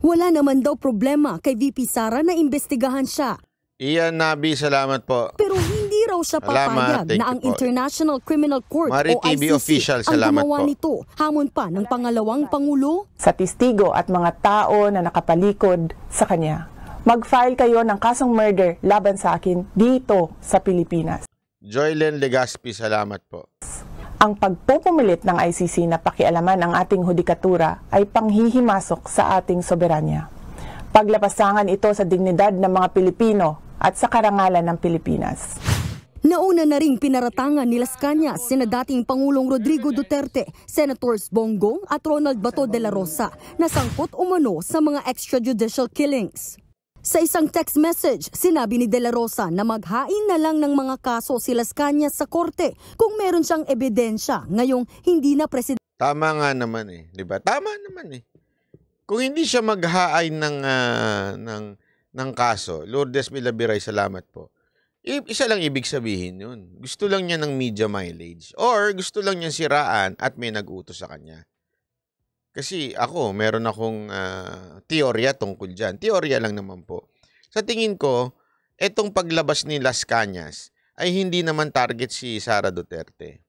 Wala naman daw problema kay VP Sara na imbestigahan siya. Iyan, Nabi, salamat po. Pero hindi raw siya papayag na ang International Criminal Court Mari o TV ICC official, ang salamat gumawa po. nito. Hamon pa ng pangalawang Pangulo. Sa testigo at mga tao na nakapalikod sa kanya, mag-file kayo ng kasong murder laban sa akin dito sa Pilipinas. Joylen Legaspi, salamat po. Ang pagpupumilit ng ICC na pakialaman ang ating hudikatura ay panghihimasok sa ating soberanya. Paglapasangan ito sa dignidad ng mga Pilipino at sa karangalan ng Pilipinas. Nauna na ring pinaratangan ni Las Cañas sina dating Pangulong Rodrigo Duterte, Senators Bongo at Ronald Bato de la Rosa na sangkot umano sa mga extrajudicial killings. Sa isang text message, sinabi ni De La Rosa na maghain na lang ng mga kaso si Las Cañas sa korte kung meron siyang ebidensya ngayong hindi na presidente. Tama nga naman di ba? Tama naman Kung hindi siya maghain ng kaso, Lourdes Milabiray, salamat po. Isa lang ibig sabihin yun. Gusto lang niya ng media mileage or gusto lang niya siraan at may nag-utos sa kanya. Kasi ako, meron akong teorya tungkol dyan. Teorya lang naman po. Sa tingin ko, etong paglabas ni Las Cañas ay hindi naman target si Sara Duterte.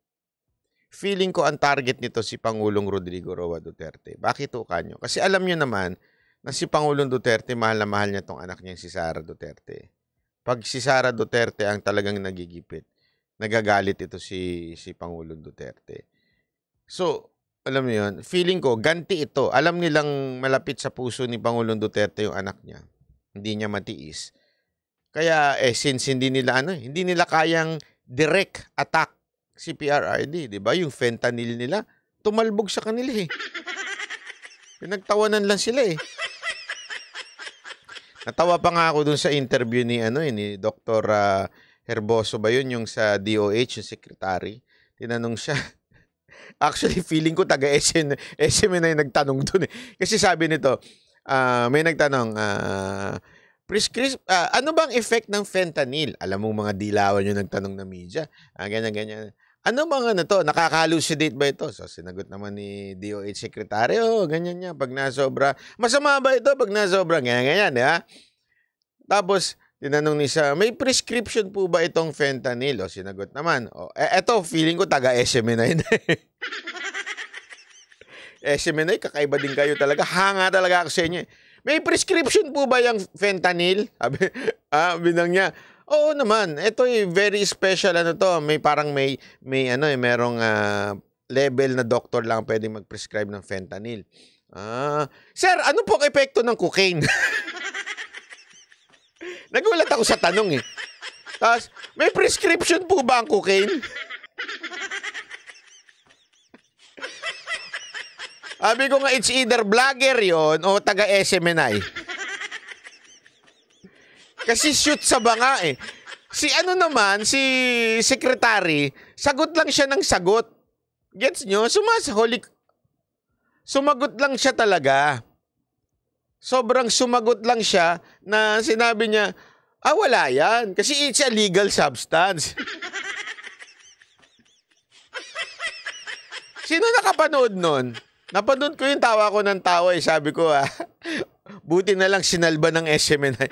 Feeling ko ang target nito si Pangulong Rodrigo Roa Duterte. Bakit o kanyo? Kasi alam nyo naman na si Pangulong Duterte, mahal na mahal niya tong anak niya si Sara Duterte. Pag si Sara Duterte ang talagang nagigipit, nagagalit ito si Pangulong Duterte. So, alam mo yun, feeling ko, ganti ito. Alam nilang malapit sa puso ni Pangulong Duterte yung anak niya. Hindi niya matiis. Kaya, since hindi nila kayang direct attack si PRRD, di ba? Yung fentanyl nila, tumalbog sa kanila Pinagtawanan lang sila Natawa pa nga ako dun sa interview ni Dr. Herboso ba yun, yung sa DOH, yung secretary. Tinanong siya. Actually, feeling ko taga-SM na yung nagtanong dun Kasi sabi nito, may nagtanong, ano bang effect ng fentanyl? Alam mo mga dilawan yung nagtanong na media. Ganyan. Ano bang nakaka-hallucinate ba ito? So, sinagot naman ni DOH Secretary, ganyan niya, pag nasobra. Masama ba ito pag nasobra? Ganyan, Tapos, tinanong niya, may prescription po ba itong fentanyl? Sinagot naman. Eto, feeling ko taga-SM na yun. SMNI, kakaiba din kayo talaga. Hanga talaga ako sa inyo. May prescription po ba yung fentanyl? Binang niya. Oo naman. Ito very special ano to. May parang merong level na doktor lang pwedeng mag-prescribe ng fentanyl. Sir, ano po ang epekto ng cocaine? Nagulat ako sa tanong eh. Tapos, may prescription po ba ang cocaine? Sabi ko nga, it's either vlogger yon o taga-SMNI. Kasi shoot sa banga eh. Si secretary, sagot lang siya ng sagot. Gets nyo? Sumagot lang siya talaga. Sobrang sumagot lang siya na sinabi niya, wala yan. Kasi it's a legal substance. Sino nakapanood nun? Napanood ko yung tawa ko ng tawa eh. Sabi ko, buti na lang sinalba ng SMNI.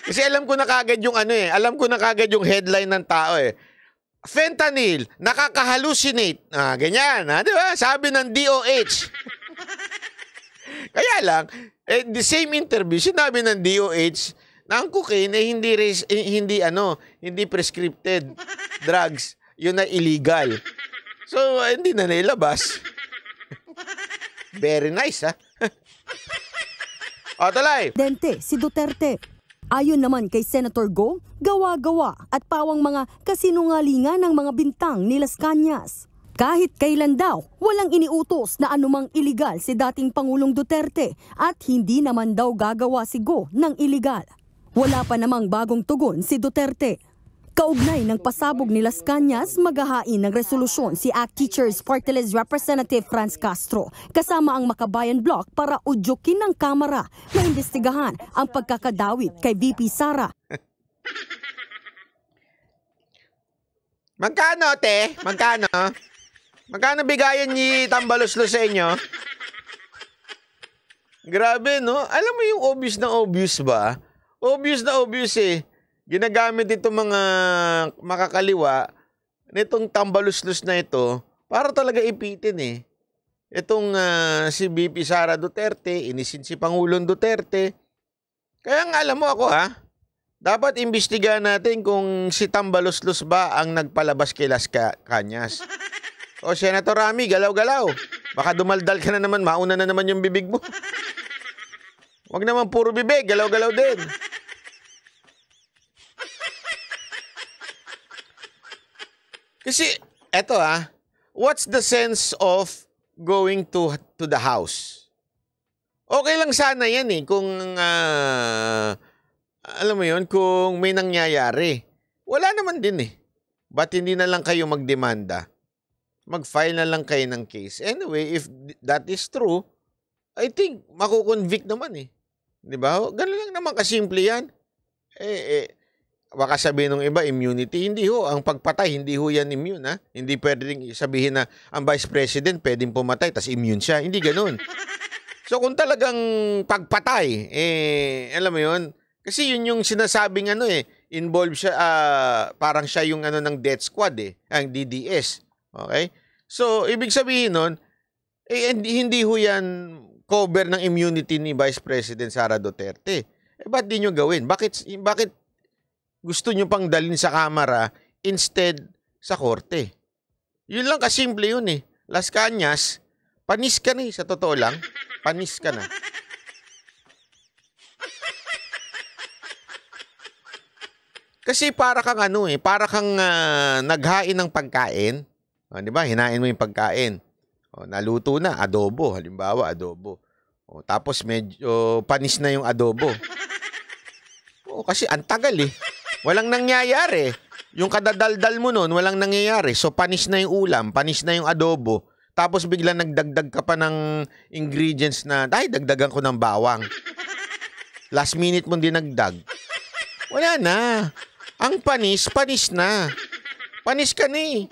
Kasi alam ko na kagad yung alam ko na kagad yung headline ng tao eh. Fentanyl, nakaka-hallucinate. Ganyan, di ba? Sabi ng DOH. Kaya lang, the same interview, sinabi ng DOH na ang cocaine ay hindi prescripted drugs. Yun na illegal. So, hindi na nailabas. Very nice, ha? Talay. Dente, si Duterte. Ayon naman kay Senator Go, gawa-gawa at pawang mga kasinungalingan ng mga bintang ni Las Cañas. Kahit kailan daw, walang iniutos na anumang iligal si dating Pangulong Duterte at hindi naman daw gagawa si Go ng iligal. Wala pa namang bagong tugon si Duterte. Kaugnay ng pasabog ni Las Cañas, maghahain ng resolusyon si ACT Teachers Party List Representative Franz Castro kasama ang Makabayan Bloc para udyukin ng Kamara na imbestigahan ang pagkakadawit kay VP Sara. Magkano, te? Magkano? Magkano bigayan ni Tambaloslo sa inyo? Grabe, no? Alam mo yung obvious na obvious ba? Obvious na obvious eh. Ginagamit itong mga makakaliwa nitong tambaluslos na ito para talaga ipitin eh. Itong si VP Sara Duterte, inisin si Pangulong Duterte. Kaya nga alam mo ako dapat imbestigahan natin kung si tambaluslos ba ang nagpalabas kay Las Cañas. O Senator Rami, galaw-galaw. Baka dumaldal ka na naman, mauna na naman yung bibig mo. Huwag naman puro bibig, galaw-galaw din. Kasi, eto what's the sense of going to the house? Okay lang sana yan eh, kung, alam mo yun, kung may nangyayari. Wala naman din eh. Ba't hindi na lang kayo magdemanda? Mag-file na lang kayo ng case. Anyway, if that is true, I think makukonvict naman eh. Di ba? Ganun lang naman kasimple yan. Baka sabihin ng iba, immunity. Hindi ho. Ang pagpatay, hindi ho yan immune, ha? Hindi pwedeng sabihin na ang Vice President pwedeng pumatay, tas immune siya. Hindi ganun. So, kung talagang pagpatay, alam mo yun, kasi yun yung sinasabing involved siya, parang siya yung ng death squad ang DDS. Okay? So, ibig sabihin nun, hindi ho yan cover ng immunity ni Vice President Sara Duterte. Ba't di nyo gawin? Bakit gusto nyo pang dalhin sa Kamara instead sa korte? Yun lang kasimple yun eh. Las Cañas, panis ka na sa totoo lang. Panis ka na. Kasi para kang para kang naghain ng pagkain. Di ba? Hinain mo yung pagkain. Naluto na, adobo. Halimbawa, adobo. Tapos medyo panis na yung adobo. Kasi ang tagal eh. Walang nangyayari. Yung kadadaldal mo nun, walang nangyayari. So, panis na yung ulam, panis na yung adobo. Tapos bigla nagdagdag ka pa ng ingredients na, dagdagan ko ng bawang. Last minute mo dinagdag. Wala na. Ang panis na. Panis ka na eh.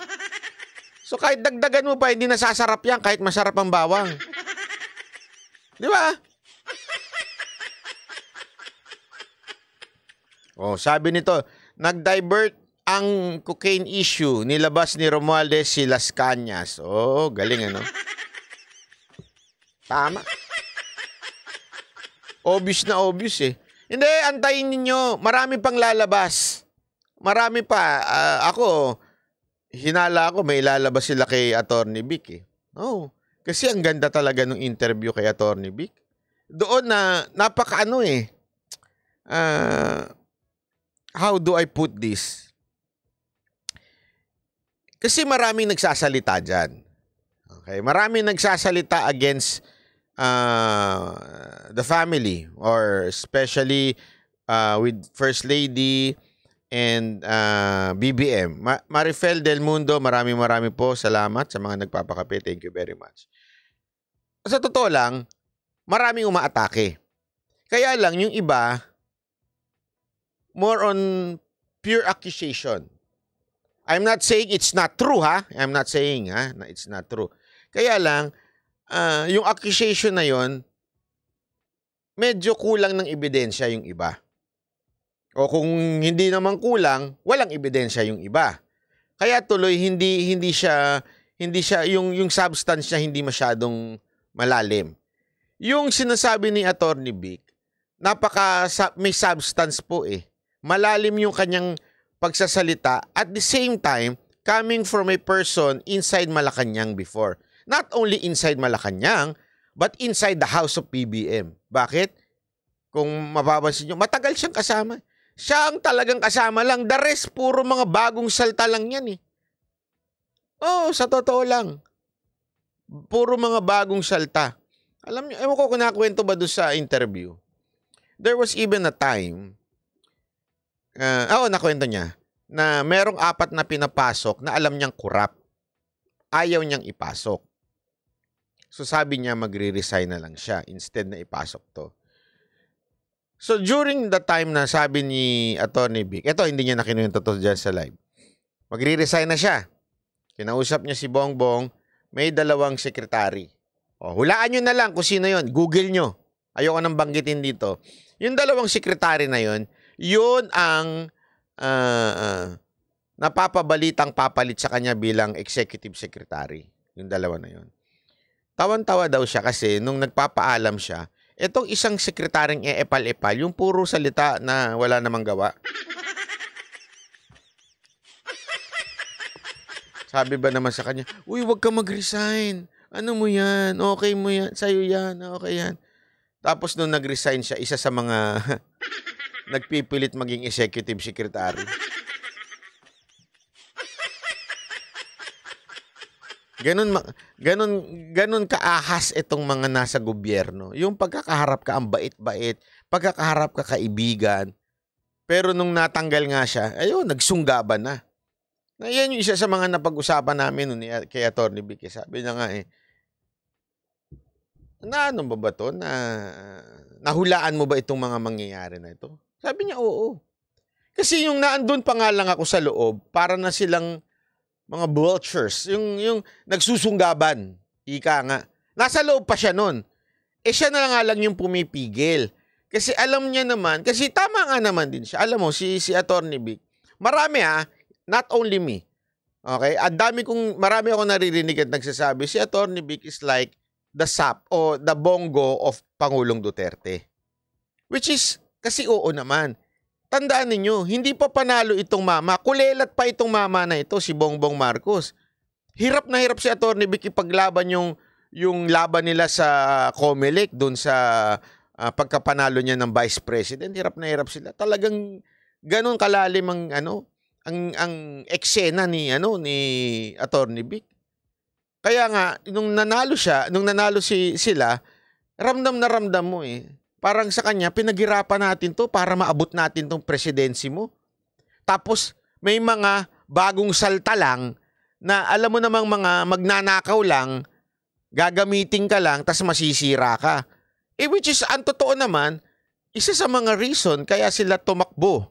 So, kahit dagdagan mo pa, hindi nasasarap yan kahit masarap ang bawang. Di ba? Sabi nito, nag-divert ang cocaine issue, nilabas ni Romualdez si Las Cañas. Galing kasama. Obvious na obvious eh. Hindi, antayin ninyo. Marami pang lalabas. Marami pa. Ako, hinala ako, may lalabas sila kay Attorney Vic eh. No. Kasi ang ganda talaga ng interview kay Attorney Vic. Doon na, napakaano eh. How do I put this? Kasi maraming nagsasalita dyan. Okay? Maraming nagsasalita against the family, or especially with First Lady and BBM. Marifel Del Mundo, marami po salamat sa mga nagpapakape. Thank you very much. Sa totoo lang, maraming umaatake. Kaya lang, yung iba, more on pure accusation. I'm not saying it's not true, ha? I'm not saying, ha, na it's not true. Kaya lang, yung accusation na yon, medyo kulang ng ebidensya yung iba. O kung hindi naman kulang, walang ebidensya yung iba. Kaya tuloy hindi siya yung substance niya hindi masyadong malalim. Yung sinasabi ni Attorney Vic, may substance po eh. Malalim yung kanyang pagsasalita, at the same time coming from a person inside Malacanang before. Not only inside Malacanang, but inside the house of PBM. Bakit? Kung mapapansin nyo, matagal siyang kasama. Siya ang talagang kasama lang. The rest, puro mga bagong salta lang yan eh. Oo, sa totoo lang. Puro mga bagong salta. Alam niyo, ewan ko kung nakwento ba doon sa interview. There was even a time, nakwento niya, na merong 4 na pinapasok na alam niyang corrupt. Ayaw niyang ipasok. So sabi niya magre-resign na lang siya instead na ipasok to. So during the time na sabi ni Attorney Vic, ito hindi niya nakinuwento to dyan sa live. Magre-resign na siya. Kinausap niya si Bongbong, may 2 sekretary. O, hulaan nyo na lang kung sino yon. Google nyo. Ayoko nang banggitin dito. Yung 2 sekretary na yon, yun ang napapabalitang papalit sa kanya bilang executive secretary. Yung 2 na yon. Tawan-tawa daw siya kasi nung nagpapaalam siya, itong isang sekretaryeng epal-epal, yung puro salita na wala namang gawa. Sabi ba naman sa kanya, uy, wag ka mag-resign. Ano mo yan? Okay mo yan. Sa'yo yan. Okay yan. Tapos nung nag-resign siya, isa sa mga nagpipilit maging executive secretary. Ganun kaahas itong mga nasa gobyerno. Yung pagkakaharap ka ang bait-bait, pagkakaharap ka kaibigan. Pero nung natanggal nga siya, ayun, nagsunggaban na. Yan yung isa sa mga napag-usapan namin kay Attorney Vic. Sabi niya nga ano ba to? Nahulaan mo ba itong mga mangyayari na ito? Sabi niya, oo. Kasi yung naandun pa nga lang ako sa loob, para na silang mga vultures, yung nagsusunggaban, ika nga. Nasa loob pa siya nun. Siya na nga lang yung pumipigil. Kasi alam niya naman, kasi tama nga naman din siya. Alam mo, si Attorney Vic, marami not only me. Okay? Marami ako naririnig at nagsasabi, si Attorney Vic is like the sap o the bongo of Pangulong Duterte. Which is, kasi oo naman. Tandaan ninyo, hindi pa panalo itong mama. Kulelat pa itong mama na ito, si Bongbong Marcos. Hirap na hirap si Attorney Vic ipaglaban yung laban nila sa COMELEC doon sa pagkapanalo niya ng Vice President. Hirap na hirap sila. Talagang ganun kalalim ang eksena ni Attorney Vic. Kaya nga nung nanalo sila, ramdam na ramdam mo eh. Parang sa kanya, pinaghirapan natin to para maabot natin tong presidency mo. Tapos, may mga bagong salta lang na alam mo namang mga magnanakaw lang, gagamitin ka lang, tas masisira ka. Which is, ang totoo naman, isa sa mga reason kaya sila tumakbo,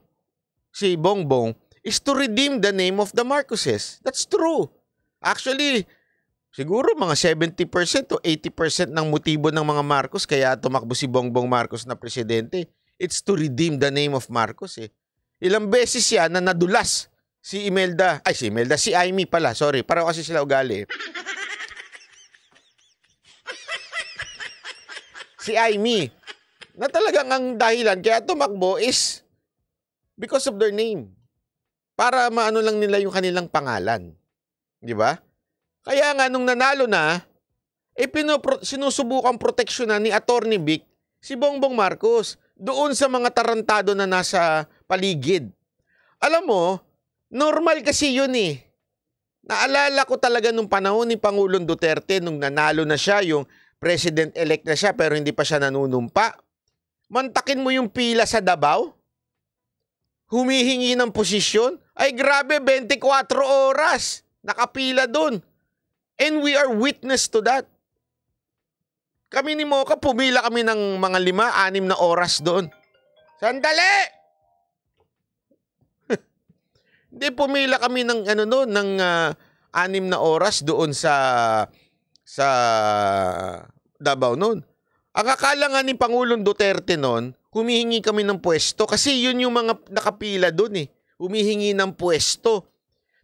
si Bongbong, is to redeem the name of the Marcoses. That's true. Actually, siguro mga 70% o 80% ng motibo ng mga Marcos kaya tumakbo si Bongbong Marcos na presidente. It's to redeem the name of Marcos eh. Ilang beses yan na nadulas si Amy pala. Sorry, para kasi sila ugali. si Aimee, na talagang ang dahilan kaya tumakbo is because of their name. Para maano lang nila yung kanilang pangalan. Di ba? Kaya nga nung nanalo na, sinusubukan proteksyonan ni Atty. Vic si Bongbong Marcos doon sa mga tarantado na nasa paligid. Alam mo, normal kasi yun eh. Naalala ko talaga nung panahon ni Pangulong Duterte nung nanalo na siya, yung president-elect na siya pero hindi pa siya nanunumpa. Mantakin mo yung pila sa Davao, humihingi ng posisyon, ay grabe, 24 oras nakapila doon. And we are witness to that. Kami ni Mocha, pumila kami ng mga 5-6 na oras doon. Sandali! Hindi, pumila kami ng ng 6 na oras doon sa Davao noon. Ang akala nga ni Pangulong Duterte noon, humihingi kami ng pwesto kasi yun yung mga nakapila doon eh. Humihingi ng pwesto.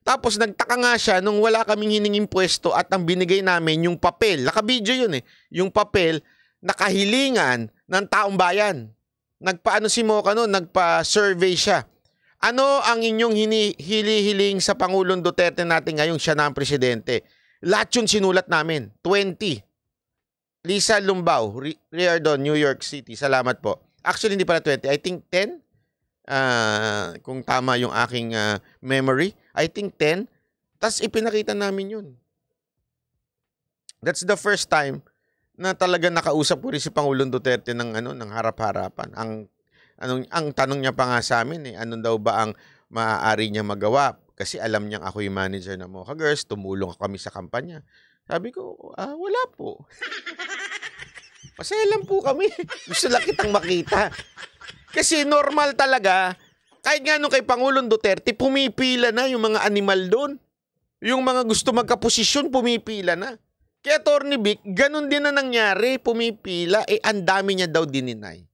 Tapos nagtaka nga siya nung wala kaming hininging pwesto at ang binigay namin yung papel. Naka-video yun eh. Yung papel na kahilingan ng taong bayan. Nagpaano si Mocha noon, nagpa-survey siya. Ano ang inyong hinihiling sa Pangulong Duterte natin ngayong siya na ang presidente? Lahat yun sinulat namin. 20. Lisa Lumbao, Riordan, New York City. Salamat po. Actually, hindi pala 20. I think 10. Kung tama yung aking memory. I think 10. Tapos ipinakita namin yun. That's the first time na talaga nakausap ko rin si Pangulong Duterte ng harap-harapan. Ang tanong niya pa nga sa amin, ano daw ba ang maaari niya magawa? Kasi alam niyang ako yung manager ng Mocha Girls, tumulong kami sa kampanya. Sabi ko, wala po. Masaya lang po kami. Gusto lang kitang makita. Kasi normal talaga, kahit nga nung kay Pangulong Duterte, pumipila na yung mga animal doon. Yung mga gusto magkaposisyon, pumipila na. Kaya Atty. Vic, ganun din na nangyari, pumipila, ang dami niya daw dininay.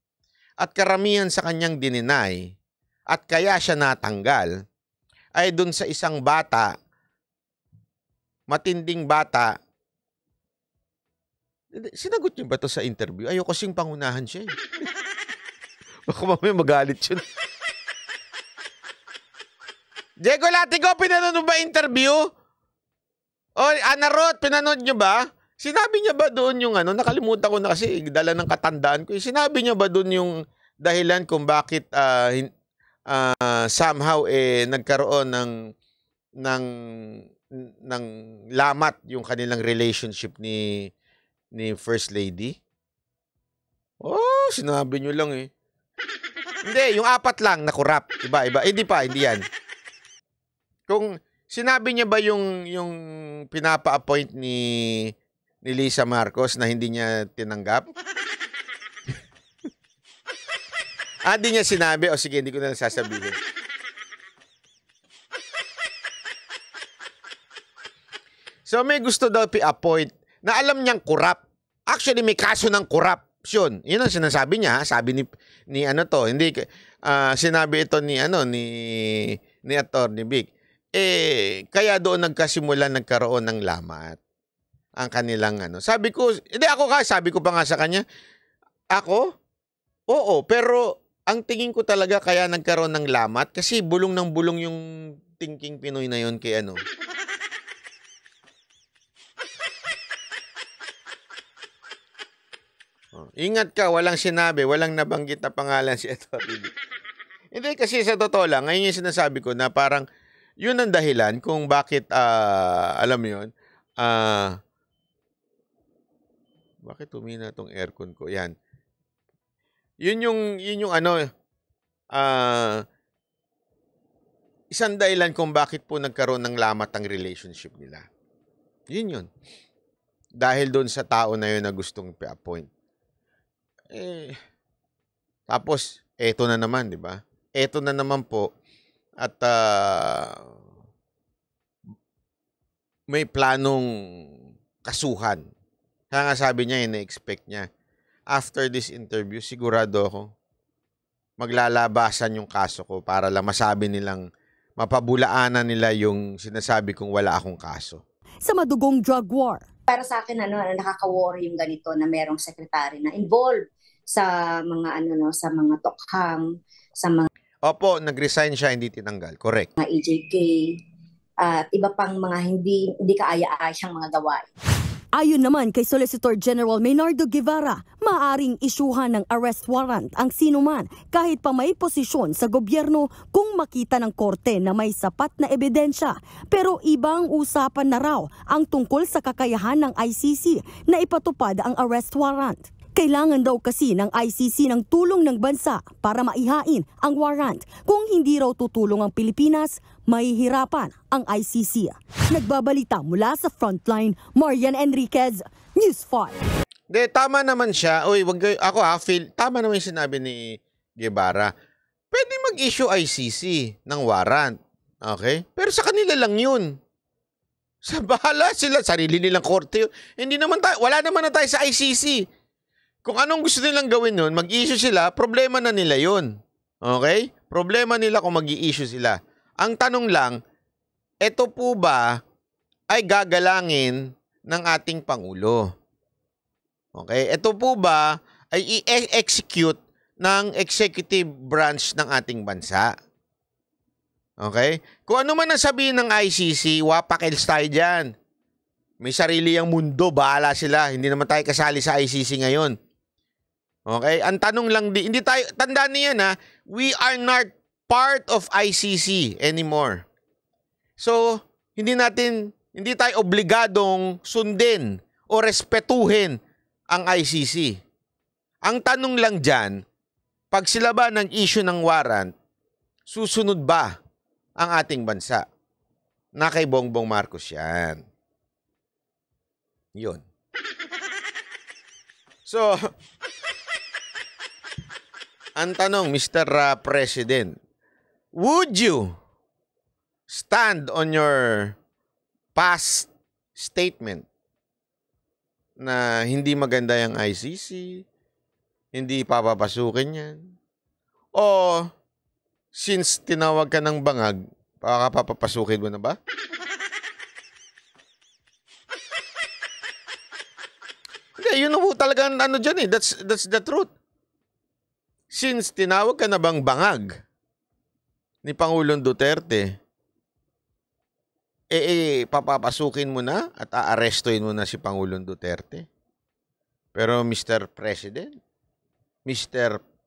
At karamihan sa kanyang dininay, at kaya siya natanggal, ay doon sa isang bata, matinding bata. Sinagot niyo ba to sa interview? Ayoko kasing pangunahan siya eh. Baka mamaya magalit yun. Diego Latigo, pinanood mo ba interview? O Ana Roth, pinanood niyo ba? Sinabi niya ba doon yung nakalimutan ko na kasi dala ng katandaan ko. Sinabi niya ba doon yung dahilan kung bakit somehow nagkaroon ng lamat yung kanilang relationship ni First Lady? Oh, sinabi niyo lang eh. Hindi, yung 4 lang na kurap. Iba. Hindi yan. Kung sinabi niya ba yung pinapa-appoint ni Lisa Marcos na hindi niya tinanggap? Hindi niya sinabi. O sige, hindi ko na lang sasabihin. So may gusto daw i-appoint na alam niyang kurap. Actually, may kaso ng corruption. Yun ang sinasabi niya. Sabi ni hindi sinabi ito ni Atty. Vic. Kaya doon nagkaroon ng lamat ang kanilang Sabi ko, sabi ko pa nga sa kanya, oo, pero ang tingin ko talaga kaya nagkaroon ng lamat kasi bulong ng bulong yung thinking Pinoy na yun kay Ingat ka, walang sinabi, walang nabanggit na pangalan si Atty. Hindi, kasi sa totoo lang, ngayon yung sinasabi ko na parang yun ang dahilan kung bakit, alam mo yun, bakit humina tong aircon ko? Yan. Yun yung isang dahilan kung bakit po nagkaroon ng lamat ang relationship nila. Yun. Dahil doon sa tao na yun na gustong i-appoint. Tapos, eto na naman, di ba? Eto na naman po. At may planong kasuhan. Kaya nga sabi niya, ina-expect niya. After this interview, sigurado ako, maglalabasan yung kaso ko para lang masabi nilang, mapabulaanan nila yung sinasabi kong wala akong kaso. Sa madugong drug war, Para sa akin, nakaka-worry yung ganito na merong secretary na involved sa mga sa mga tokhang, sa mga Opo, nag-resign siya, hindi tinanggal. Correct. EJK at iba pang mga hindi kaaya-ayang mga gawain. Ayon naman kay Solicitor General Maynardo Guevara, maaring isyuhan ng arrest warrant ang sinuman kahit pa may posisyon sa gobyerno kung makita ng korte na may sapat na ebidensya. Pero ibang usapan na raw ang tungkol sa kakayahan ng ICC na ipatupad ang arrest warrant. Kailangan daw kasi ng ICC ng tulong ng bansa para maihain ang warrant. Kung hindi raw tutulong ang Pilipinas, mahihirapan ang ICC. Nagbabalita mula sa Frontline, Marian Enriquez, News 5. Tama naman siya. Uy, tama naman yung sinabi ni Guevara. Pwede mag-issue ICC ng warrant. Okay? Pero sa kanila lang yun. Sa bahala sila, sarili nilang korte yun. Wala naman na tayo sa ICC. Kung anong gusto nilang gawin nun, mag-issue sila, problema na nila yun. Okay? Problema nila kung mag-i-issue sila. Ang tanong lang, ito po ba ay gagalangin ng ating Pangulo? Okay? Ito po ba ay i-execute ng executive branch ng ating bansa? Okay? Kung ano man ang sabihin ng ICC, wapakils tayo dyan. May sarili ang mundo, bahala sila. Hindi naman tayo kasali sa ICC ngayon. Okay? Ang tanong lang, hindi tayo, tandaan niyan ha, we are not part of ICC anymore. So, hindi tayo obligadong sundin o respetuhin ang ICC. Ang tanong lang dyan, pag sila ba nag-issue ng warrant, susunod ba ang ating bansa? Na kay Bongbong Marcos yan. Yun. So, ang tanong, Mr. President, would you stand on your past statement na hindi maganda yung ICC, hindi papapasukin yan? O, since tinawag ka ng bangag, papapasukin mo na ba? Hindi, yun po talagang dyan eh. That's the truth. Since tinawag ka na bang bangag ni Pangulong Duterte, papapasukin mo na at aarestuin mo na si Pangulong Duterte. Pero Mr.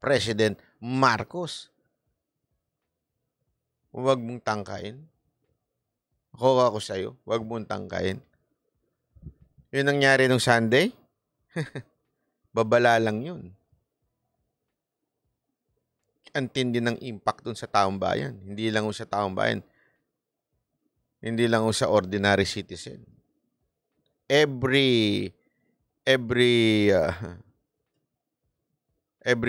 President Marcos, huwag mong tangkain. Ako sa'yo, huwag mong tangkain. Yun nangyari nung Sunday, babala lang yun. Ang tindi ng impact dun sa taong bayan. Hindi lang sa taong bayan. Hindi lang sa ordinary citizen. Every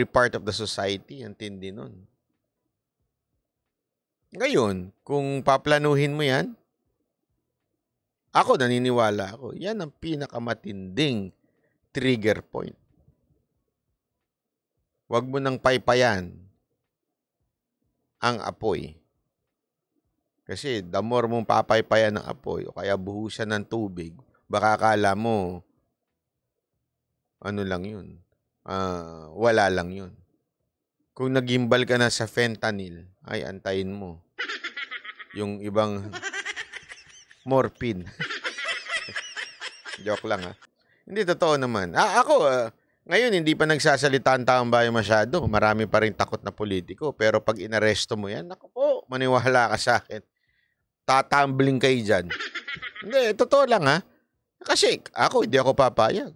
part of the society, ang tindi nun. Ngayon, kung paplanuhin mo yan, naniniwala ako, yan ang pinakamatinding trigger point. Huwag mo nang paypayan ang apoy. Kasi the more mong papaypayan ng apoy o kaya buhusan ng tubig, baka akala mo ano lang yun. Wala lang yun. Kung nagimbal ka na sa fentanyl, ay antayin mo. Yung ibang morphine. Joke lang ha. Hindi, totoo naman. Ngayon, hindi pa nagsasalita ang taong bayan masyado. Marami pa rin takot na politiko. Pero pag inaresto mo yan, naku po, maniwala ka sa akin. Tatambling kayo dyan. Hindi, totoo lang ha. Kasi hindi ako papayag.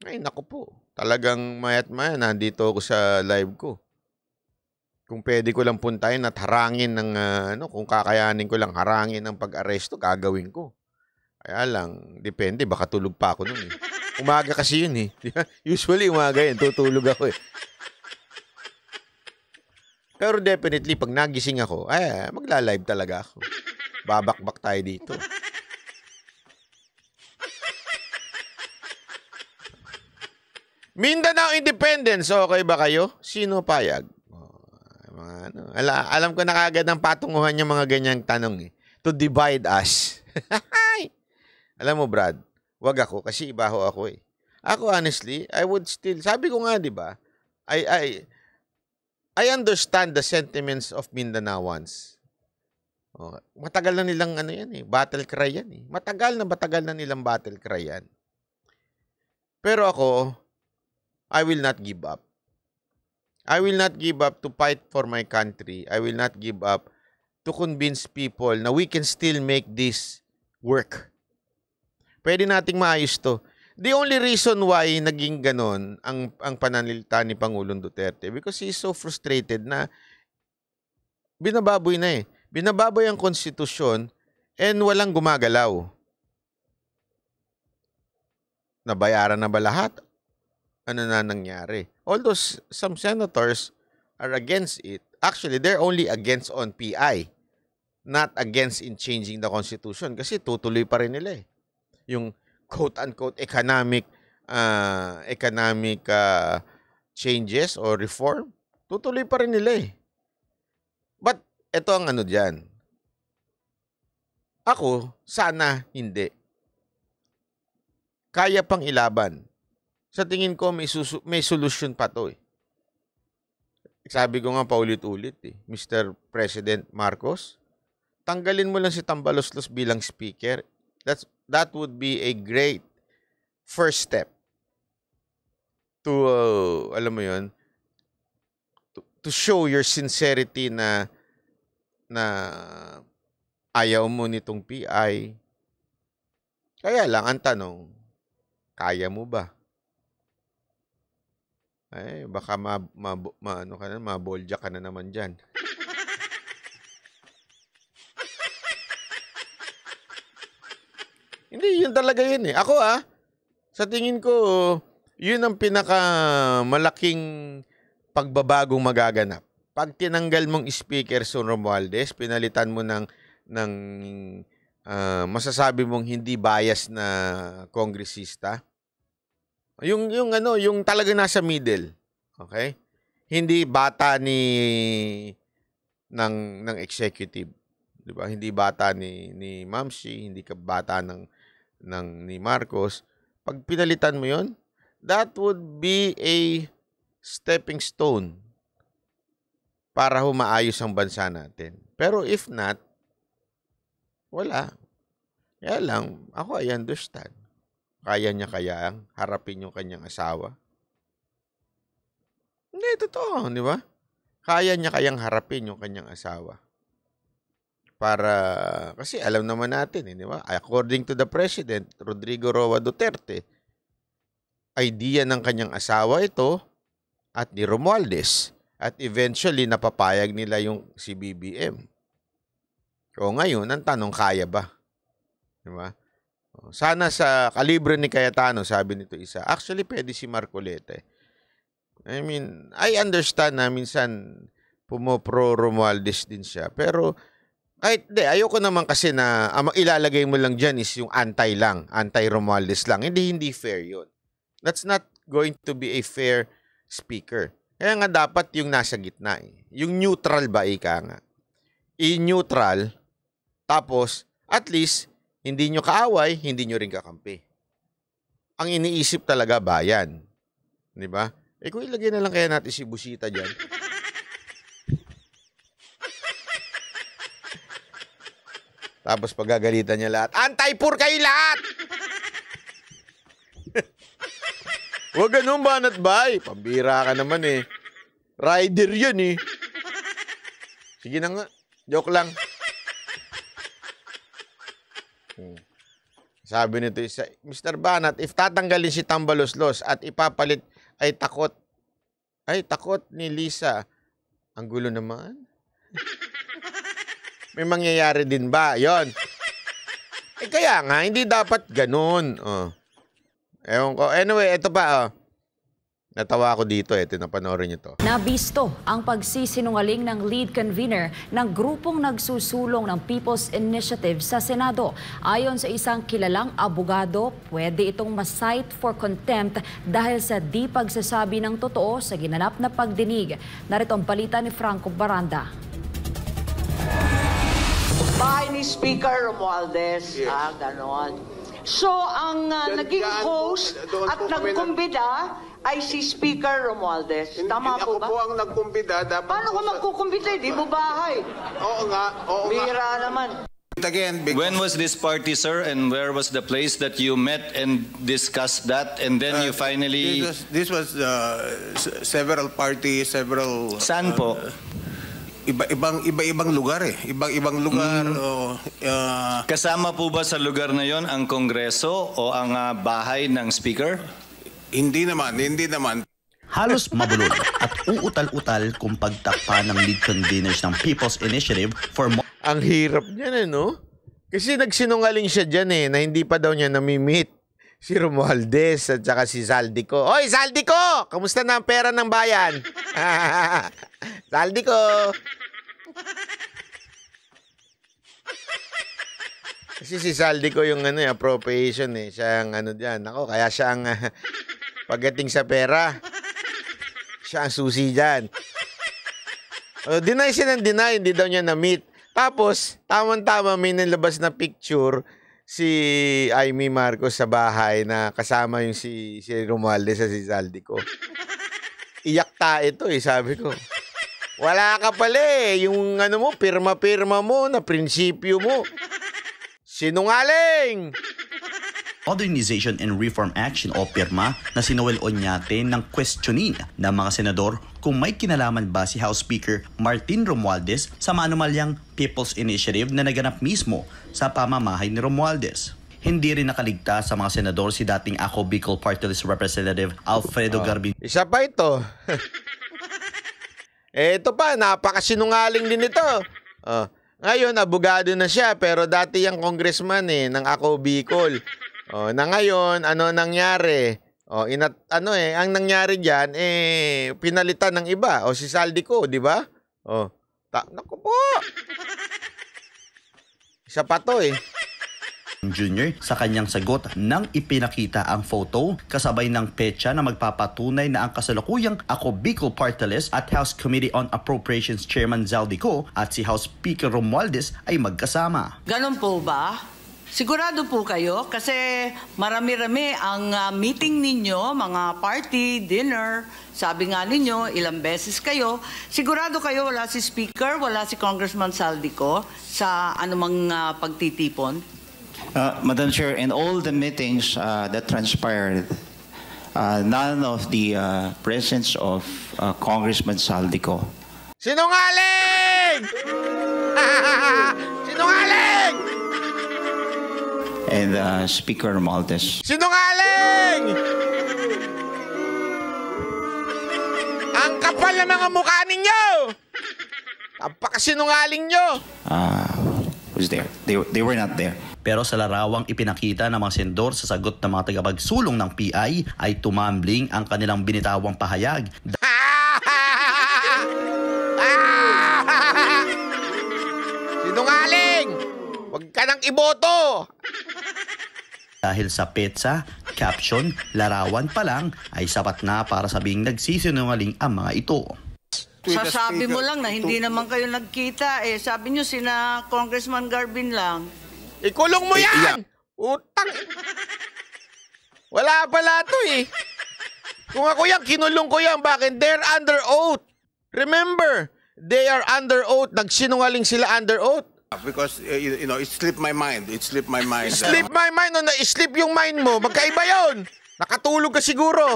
Ay, naku po. Talagang mayat maya, nandito ako sa live ko. Kung pwede ko lang puntahin at harangin ng, kung kakayanin ko lang harangin ng pag-aresto, gagawin ko. Kaya lang, depende, baka tulog pa ako nun eh. Umaga kasi yun eh. Usually umaga yun, tutulog ako eh. Pero definitely, pag nagising ako, magla-live talaga ako. Babakbak tayo dito. Mindanao Independence, okay ba kayo? Sino payag? Alam ko na kagad ang patunguhan yung mga ganyang tanong eh. To divide us. Alam mo, Brad, wag ako kasi iba ho ako eh. Ako honestly, I would still, sabi ko nga, di ba, I understand the sentiments of Mindanaoans. Oh, matagal na nilang ano yan eh, battle cry yan eh. Matagal na nilang battle cry yan. Pero ako, I will not give up. I will not give up to fight for my country. I will not give up to convince people na we can still make this work. Pwede nating maayos to. The only reason why naging ganon ang pananalita ni Pangulong Duterte because he is so frustrated na binababoy na eh. Binababoy ang konstitusyon and walang gumagalaw. Nabayaran na ba lahat? Ano na nangyari? Although some senators are against it, actually, they're only against on PI, not against in changing the Constitution kasi tutuloy pa rin nila eh. Yung quote-unquote economic changes or reform, tutuloy pa rin nila eh. But ito ang ano dyan. Ako, sana hindi. Kaya pang ilaban. Sa tingin ko, may solusyon pa to eh. Sabi ko nga paulit-ulit eh, Mr. President Marcos, tanggalin mo lang si Tambaloslos bilang speaker. That would be a great first step to, alam mo yun, to show your sincerity na ayaw mo nitong PI. Kaya lang, ang tanong, kaya mo ba? Ay, baka ano ka na, mabolja ka na naman dyan. Hindi, yun talaga yun eh. Ako sa tingin ko, yun ang pinakamalaking pagbabagong magaganap. Pag tinanggal mong speaker Son Romualdez, pinalitan mo ng masasabi mong hindi bias na kongresista, yung talaga nasa middle. Okay? Hindi bata ng executive, 'di ba? Hindi bata ni Mamsi, hindi ka bata ni Marcos. Pag pinalitan mo 'yon, that would be a stepping stone para humaayos ang bansa natin. Pero if not, wala. Kaya lang, ako I understand. Kaya niya kayang harapin yung kanyang asawa? Hindi, totoo, di ba? Kaya niya kayang harapin yung kanyang asawa. Kasi alam naman natin, di ba? According to the President, Rodrigo Roa Duterte, idea ng kanyang asawa ito at ni Romualdez. At eventually, napapayag nila yung si BBM. O ngayon, ang tanong, kaya ba? Di ba? Sana sa kalibre ni Cayetano, sabi nito isa, actually pwede si Marcoleta. I mean, I understand na minsan pumopro Romualdez din siya. Pero kahit ayoko naman kasi na ilalagay mo lang dyan is yung anti-Romualdez lang. Hindi fair yun. That's not going to be a fair speaker. Kaya nga dapat yung nasa gitna eh. Yung neutral ba ika nga. I-neutral, tapos at least hindi nyo kaaway, hindi nyo rin kakampi. Ang iniisip talaga bayan. Di ba? Kung ilagay na lang kaya natin si Busita dyan. Tapos pagagalitan niya lahat, anti-pur kayo lahat! Huwag ganun banat bay. Pambira ka naman eh. Rider yun eh. Sige na nga. Joke lang. Sabi nito isa, Mr. Banat, if tatanggalin si Tambaloslos at ipapalit ay takot ni Lisa. Ang gulo naman. May mangyayari din ba? Yon. Kaya nga, hindi dapat ganun. Ewan ko. Anyway, ito pa. Natawa ako dito, tinapanoorin niyo to. Nabisto ang pagsisinungaling ng lead convener ng grupong nagsusulong ng People's Initiative sa Senado. Ayon sa isang kilalang abogado, pwede itong ma-cite for contempt dahil sa di pagsasabi ng totoo sa ginanap na pagdinig. Narito ang balita ni Franco Baranda. Bahay ni Speaker Romualdez, ganon. So, ang naging host at nagkumbida ay si Speaker Romualdez. Tama po ba? Ako po ang nagkumbida. Paano ka magkukumbida? Di mo bahay. Oo nga. Bihira naman. Again, when was this party, sir, and where was the place that you met and discussed that, and then you finally... This was several parties, several... Saan po? Iba-ibang lugar eh. Ibang lugar. Kasama po ba sa lugar na yon ang Kongreso o ang bahay ng Speaker? Hindi naman. Halos mabulol at uutal-utal kung pagtakpa ng lead conveners ng People's Initiative for Ang hirap niyan no? Kasi nagsinungaling siya dyan na hindi pa daw niya nami-meet si Romualdez at saka si Zaldico. Oy, Zaldico! Kamusta na ang pera ng bayan? Zaldico! Kasi si Zaldico yung appropriation Siya ang dyan. Ako, kaya siya ang pagdating sa pera. Siya ang susi dyan. Deny siya ng deny, hindi daw niya na-meet. Tapos, tama-tama may nilabas na picture si Amy Marcos sa bahay na kasama yung si Romualdez sa si Zaldico. Iyak ta ito sabi ko. Wala ka pala yung mo, pirma-pirma mo na prinsipyo mo. Sinungaling! Modernization and Reform Action o PIRMA na si Noel Oñate ng questioning ng mga senador kung may kinalaman ba si House Speaker Martin Romualdez sa maanumalyang People's Initiative na naganap mismo sa pamamahay ni Romualdez. Hindi rin nakaligtas sa mga senador si dating Ako Bicol Party List Representative Alfredo Garbin. Isa pa ito. Ito pa, napakasinungaling din ito. Ngayon, abogado na siya pero dati yung congressman ng Ako Bicol. Na ngayon, ano nangyari? Ang nangyari diyan pinalitan ng iba. Si Zaldico, di ba? Naku po. Isa pa to Junior sa kanyang sagot nang ipinakita ang photo kasabay ng petsa na magpapatunay na ang kasalukuyang Ako Bicol Party List at House Committee on Appropriations Chairman Zaldico at si House Speaker Romualdez ay magkasama. Ganun po ba? Sigurado po kayo kasi marami-rami ang meeting ninyo, mga party, dinner. Sabi nga ninyo, ilang beses kayo. Sigurado kayo wala si Speaker, wala si Congressman Zaldico sa anumang pagtitipon? Madam Chair, in all the meetings that transpired, none of the presence of Congressman Zaldico. Sinungaling! Sinungaling! And Speaker Romualdez. Sinungaling! Ang kapal na mga mukha ninyo! Napakasinungaling nyo! Was there? They were not there. Pero sa larawang ipinakita ng mga senador sa sagot ng mga tagapagsulong ng PI ay tumambling ang kanilang binitawang pahayag. Sinungaling! Huwag ka nang iboto! Dahil sa petsa, caption, larawan pa lang ay sapat na para sabing nagsisinungaling ang mga ito. Sasabi mo lang na hindi naman kayo nagkita Sabi nyo sina Congressman Garbin lang. Ikulong mo yan! Utang! Wala pala to Kung ako yan, kinulong ko yan. Bakit? They're under oath. Remember, they are under oath. Nagsinungaling sila under oath. Because, it slipped my mind. It slipped my mind. Slip my mind o na-slip yung mind mo. Magkaiba yon. Nakatulog ka siguro.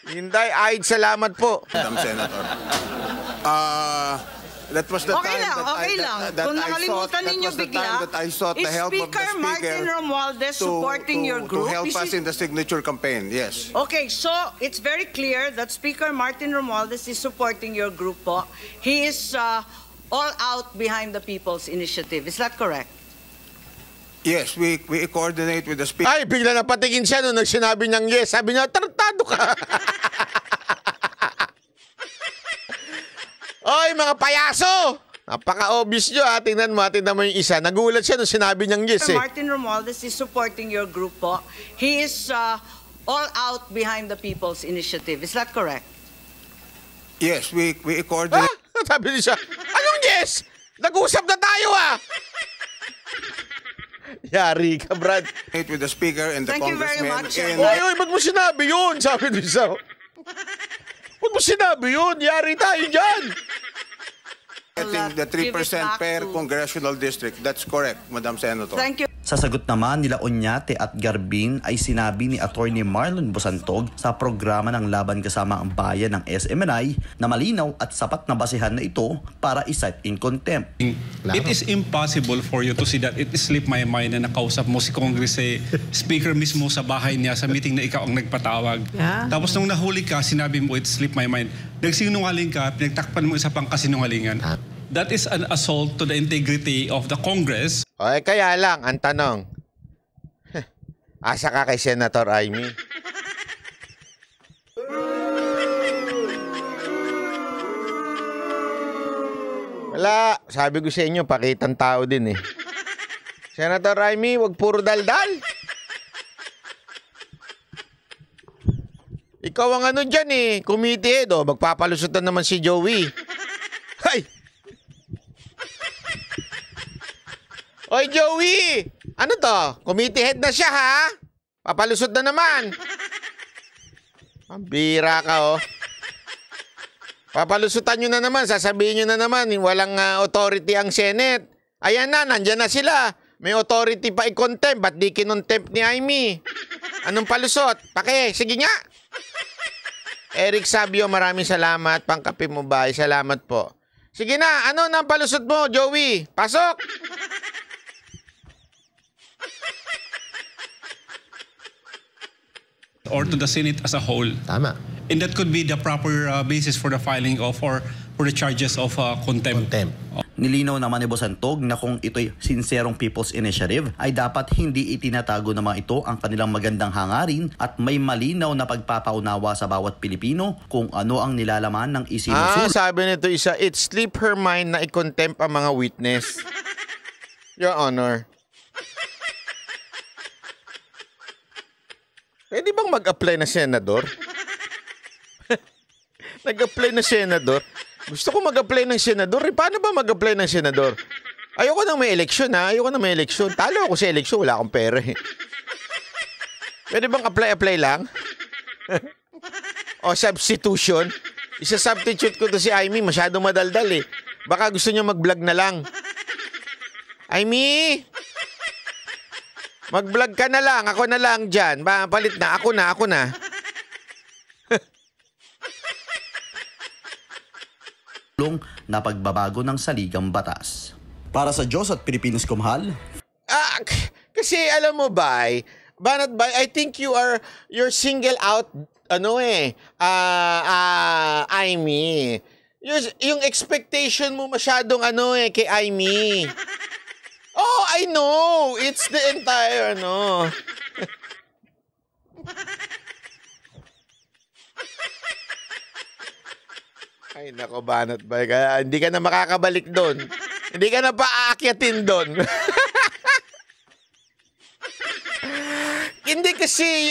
Hinday, Aid, salamat po. Madam Senator. That was the okay time lang. Kung nakalimutan ninyo bigla, is Speaker Martin Romualdez supporting your group? To help us in the signature campaign, yes. Okay, so it's very clear that Speaker Martin Romualdez is supporting your group po. He is all out behind the People's Initiative. Is that correct? Yes, we coordinate with the Speaker. Ay, bigla napatingin siya nung sinabi niyang yes. Sabi niya, tartado ka. Oy, mga payaso! Napaka-obvious nyo tingnan mo yung isa. Nagulat siya nung sinabi niyang yes Martin Romualdez is supporting your group po. He is all out behind the People's Initiative. Is that correct? Yes, we coordinate. Sabi niya, anong yes? Nag-usap na tayo Yari ka, Brad. With the speaker and the Thank you very congressman. much. Oy, ba't mo sinabi yun? Sabi ni Sao. Ba't mo sinabi yun? Yari tayo dyan. I think the 3% per congressional district. That's correct, Madam Senator. Thank you. Sa sagot naman nila Oñate at Garbin ay sinabi ni Attorney Marlon Bosantog sa programa ng Laban Kasama ang Bayan ng SMNI na malinaw at sapat na basehan na ito para i-cite in contempt. It is impossible for you to see that it slipped my mind na nakausap mo si Congress Speaker mismo sa bahay niya sa meeting na ikaw ang nagpatawag. Yeah. Tapos nung nahuli ka, sinabi mo it slipped my mind. Nagsinungaling ka, pinagtakpan mo isa pang kasinungalingan. That is an assault to the integrity of the Congress. Okay, kaya lang, ang tanong. Asa ka kay Senator Amy? Wala. Sabi ko sa inyo, pakitang tao din eh. Senator Amy, wag puro daldal. Ikaw ang ano dyan eh, committee head. Magpapalusot na naman si Joey. Hay! Oy, Joey! Ano to? Committee head na siya, ha? Papalusot na naman. Pambira ka, oh. Papalusutan nyo na naman. Sasabihin nyo na naman, walang authority ang Senate. Ayan na, nandyan na sila. May authority pa i-contempt. Ba't di kinontempt ni Amy? Anong palusot? Sige nga. Eric Sabio, maraming salamat. Pangkape mo ba? Salamat po. Sige na, ano nang palusot mo, Joey? Pasok! Or to the Senate as a whole. Tama. And that could be the proper basis for the filing of or for the charges of contempt. Nilinaw naman ni Bosantog na kung ito'y sinserong People's Initiative ay dapat hindi itinatago ng mga ito ang kanilang magandang hangarin at may malinaw na pagpapaunawa sa bawat Pilipino kung ano ang nilalaman ng isinusul. Sabi nito isa, it slip her mind na i-contempt ang mga witness. Your Honor. Pwede bang mag-apply na senador? Nag-apply na senador? Gusto ko mag-apply ng senador. Paano ba mag-apply ng senador? Ayoko nang may eleksyon, ha? Ayoko nang may eleksyon. Talo ako sa eleksyon, wala akong pera, eh. Pwede bang apply lang? O substitution? Isa-substitute ko to si Amy. Masyado madaldal, eh. Baka gusto niya mag-vlog na lang. Amy! Mag-vlog ka na lang. Ako na lang dyan. Palit na. Ako na. Na pagbabago ng saligang batas. Para sa Diyos at Pilipinas Kumhal. Kasi alam mo ba, Banat Bay, I think you're single out, Amy. Yung expectation mo masyadong kay Amy. Oh, I know. It's the entire, Ay, nako, Banat Bay. Kaya hindi ka na makakabalik doon. Hindi ka na paaakyatin doon. Hindi kasi,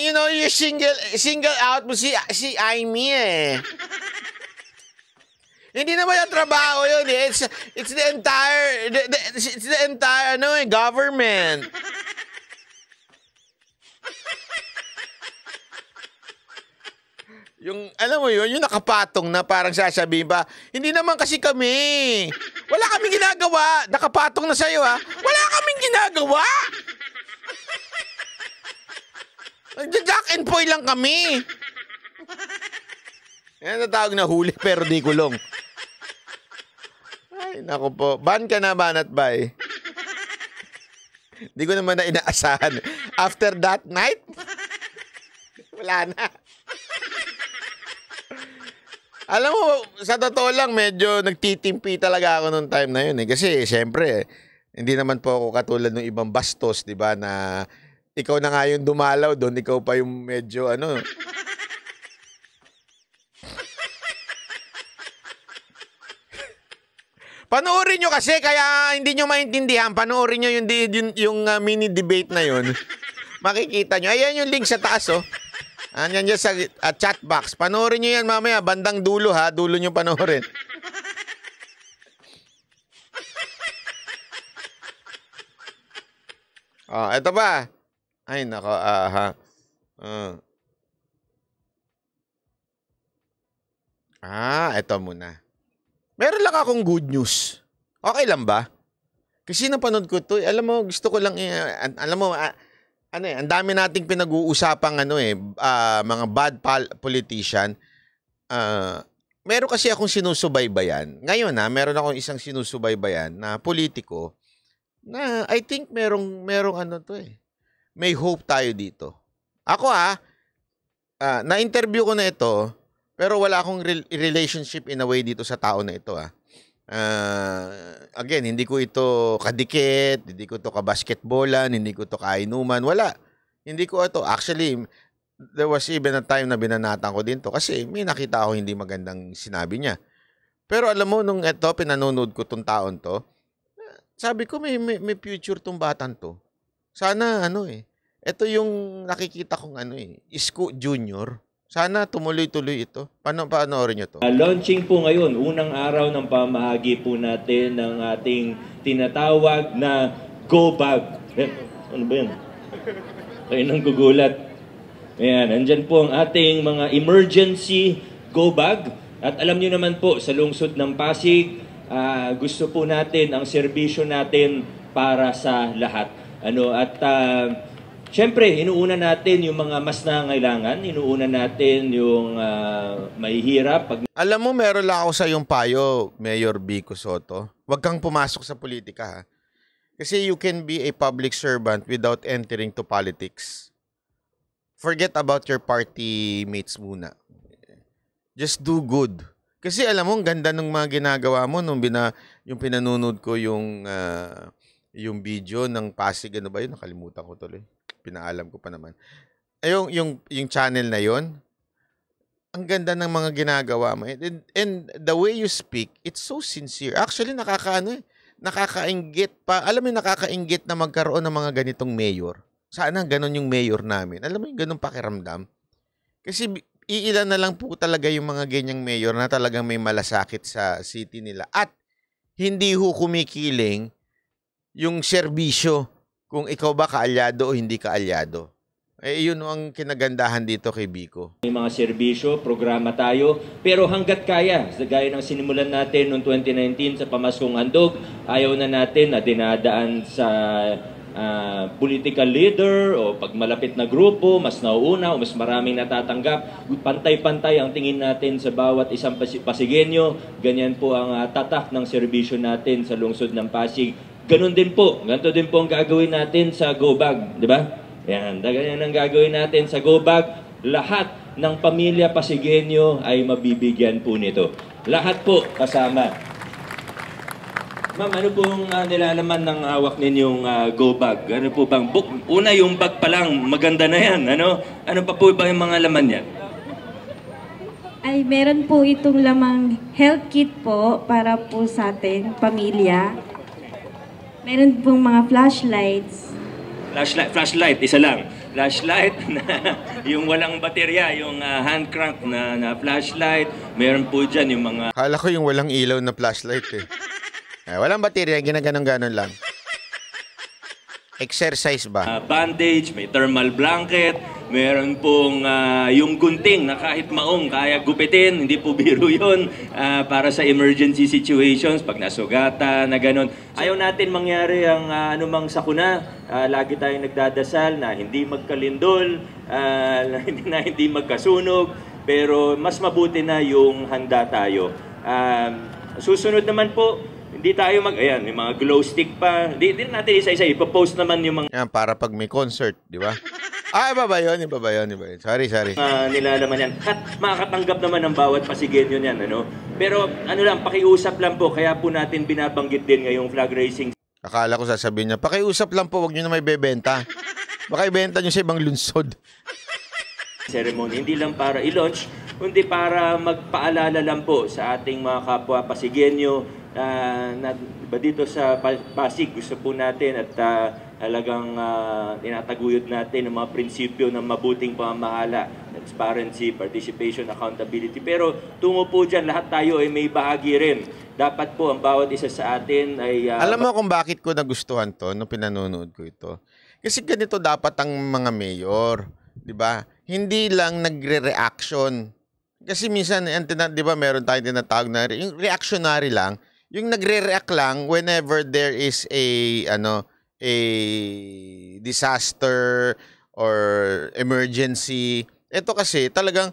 you're single out mo si Amy, eh. Hindi naman yung trabaho yun, eh. It's the entire government. Yung, alam mo yun, yung nakapatong na parang sasabihin ba, hindi naman kasi kami. Wala kaming ginagawa. Nakapatong na sa'yo, ha? Wala kaming ginagawa. Jack and Poy lang kami. Yan natawag na huli pero di kulong. Ay, naku po. Ban ka na, Banat Bay. Di ko naman na inaasahan. After that night, wala na. Alam mo, sa totoo lang, medyo nagtitimpi talaga ako nung time na yun. Kasi, siyempre, hindi naman po ako katulad ng ibang bastos, di ba, na ikaw na nga yung dumalaw doon, ikaw pa yung medyo, Panoorin nyo kasi, kaya hindi nyo maintindihan. Panoorin nyo yung mini debate na yun. Makikita nyo. Ayan yung link sa taas, oh. Anyan dyan sa chat box. Panoorin nyo yan mamaya. Bandang dulo, ha. Dulo nyo panoorin. Ito ba? Ay, nako. Ito muna. Meron lang akong good news. Okay lang ba? Kasi napanood ko to, alam mo, gusto ko lang, alam mo, ang dami nating pinag-uusapang mga bad politician. Meron kasi akong sinusubaybayan. Ngayon meron akong isang sinusubaybayan na politiko na I think merong may hope tayo dito. Ako na-interview ko na ito, pero wala akong relationship in a way dito sa tao na ito Again, hindi ko ito kadikit, hindi ko ito kabasketbolan, hindi ko ito kainuman, wala. Hindi ko ito. Actually, there was even a time na binanatan ko din to kasi may nakita ako hindi magandang sinabi niya. Pero alam mo, nung pinanonood ko tong taon to, sabi ko may future tong batan to. Sana ito yung nakikita kong Isko Junior. Sana tumuloy-tuloy ito. Panoorin nyo to? Launching po ngayon, unang araw ng pamahagi po natin ng ating tinatawag na Go Bag. Ano ba yan? Kayo nang gugulat. Ayan, andyan po ang ating mga emergency Go Bag. At alam nyo naman po, sa lungsod ng Pasig, gusto po natin ang serbisyo natin para sa lahat. Siyempre, inuuna natin yung mga mas nangangailangan, inuuna natin yung mahihirap. Alam mo, meron lang ako sa yung payo, Mayor Vico Soto. Huwag kang pumasok sa politika, Kasi you can be a public servant without entering to politics. Forget about your party mates muna. Just do good. Kasi alam mo, ang ganda ng mga ginagawa mo nung yung pinanonood ko yung video ng Pasig, ano ba yun? Nakalimutan ko tuloy. Pinaalam ko pa naman. Yung channel na yon, ang ganda ng mga ginagawa mo. And the way you speak, it's so sincere. Actually, nakakainggit pa. Alam mo, nakakainggit na magkaroon ng mga ganitong mayor. Sana ganun yung mayor namin. Alam mo yung ganun pakiramdam? Kasi iilan na lang po talaga yung mga ganyang mayor na talagang may malasakit sa city nila. At hindi kumikiling yung serbisyo kung ikaw ba kaalyado o hindi kaalyado. Yun ang kinagandahan dito kay Vico. May mga serbisyo, programa tayo, pero hanggat kaya, gaya ng sinimulan natin noong 2019 sa Pamaskong Handog, ayaw na natin na dinadaan sa political leader o pag malapit na grupo, mas nauuna o mas maraming natatanggap. Pantay-pantay ang tingin natin sa bawat isang Pasigenyo. Ganyan po ang tatak ng serbisyo natin sa lungsod ng Pasig. Ganun din po. Ganito din po ang gagawin natin sa Go Bag. Di ba? Yan. Ganyan ang gagawin natin sa Go Bag. Lahat ng pamilya Pasigenyo ay mabibigyan po nito. Lahat po kasama. Ma'am, ano pong nilalaman ng hawak ninyong Go Bag? Ano po bang book? Una, yung bag pa lang, maganda na yan. Ano pa po ba yung mga laman niyan? Ay, meron po itong lamang health kit po para po sa ating pamilya. Meron pong mga flashlights. Flashlight, isa lang. Flashlight na yung walang baterya, yung hand crank na flashlight. Meron po dyan yung mga... Kala ko yung walang ilaw na flashlight walang baterya, ginaganon-ganon lang. Exercise ba? Bandage, may thermal blanket, meron pong yung gunting na kahit maong kaya gupitin, hindi po biro yun, para sa emergency situations, pag nasugata na ganon. Ayaw natin mangyari ang anumang sakuna. Lagi tayong nagdadasal na hindi magkalindol, na hindi magkasunog, pero mas mabuti na yung handa tayo. Susunod naman po, hindi tayo ayan, yung mga glow stick pa. Hindi natin isa-isa. Ipopost naman yung mga... Yan, para pag may concert, di ba? Iba ba yun? Sorry. Nilalaman yan. At makakatanggap naman ng bawat Pasigenyo yan, Pero lang, pakiusap lang po. Kaya po natin binabanggit din ngayong flag raising. Akala ko sasabihin niya, pakiusap lang po, wag nyo na may bebenta. Baka ibenta nyo sa ibang lunsod. Ceremony. Hindi lang para i-launch, kundi para magpaalala lang po sa ating mga kapwa Pasigenyo dito sa Pasig, gusto po natin at talagang tinataguyod natin ang mga prinsipyo ng mabuting pamamahala, transparency, participation, accountability. Pero tungo po dyan, lahat tayo ay may bahagi rin. Dapat po ang bawat isa sa atin ay... Alam mo kung bakit ko nagustuhan to nung pinanonood ko ito? Kasi ganito dapat ang mga mayor, 'di ba? Hindi lang nagre-reaction. Kasi minsan, 'di ba, meron tayong tinatawag na yung reactionary lang, yung nagre-react lang whenever there is a disaster or emergency. Ito kasi talagang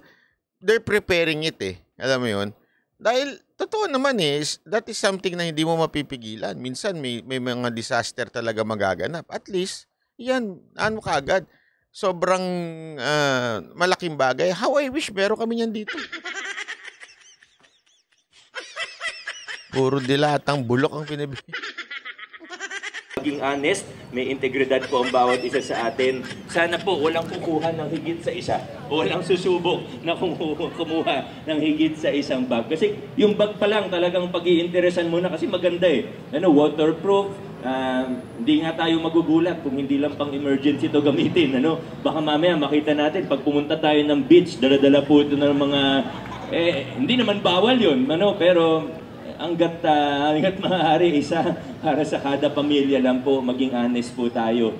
they're preparing it eh. Alam mo 'yun? Dahil totoo naman that is something na hindi mo mapipigilan. Minsan may mga disaster talaga magaganap. At least, yan, ano kaagad. Sobrang malaking bagay. How I wish meron kami yan dito. Puro dilatang bulok ang pinibigay. Maging honest, may integridad po ang bawat isa sa atin. Sana po walang kukuha ng higit sa isa o walang susubok na kumuha ng higit sa isang bag. Kasi yung bag pa lang talagang pag-iinteresan mo na kasi maganda eh. Waterproof, hindi nga tayo magugulat kung hindi lang pang emergency to gamitin. Baka mamaya makita natin pag pumunta tayo ng beach, dala-dala po ito ng mga, hindi naman bawal yun, pero hanggat maaari isa para sa kada pamilya lang po, maging honest po tayo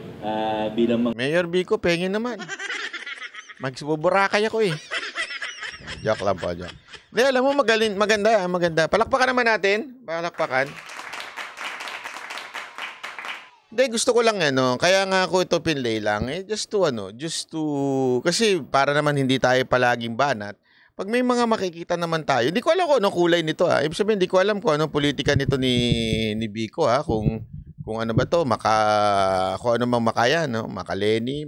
bilang Mayor Vico, pengin naman. Magsuburakay ako eh. Joke lang po, joke. Hindi, alam mo, maganda. Palakpakan naman natin. Palakpakan. Hindi, gusto ko lang kaya nga ako ito pinlay lang just to kasi para naman hindi tayo palaging banat. Pag may mga makikita naman tayo, hindi ko alam kung anong kulay nito ha. Ibig sabihin, hindi ko alam kung anong politika nito ni Vico ha. Kung ano ba to, kung ano mang makaya, Makaleni,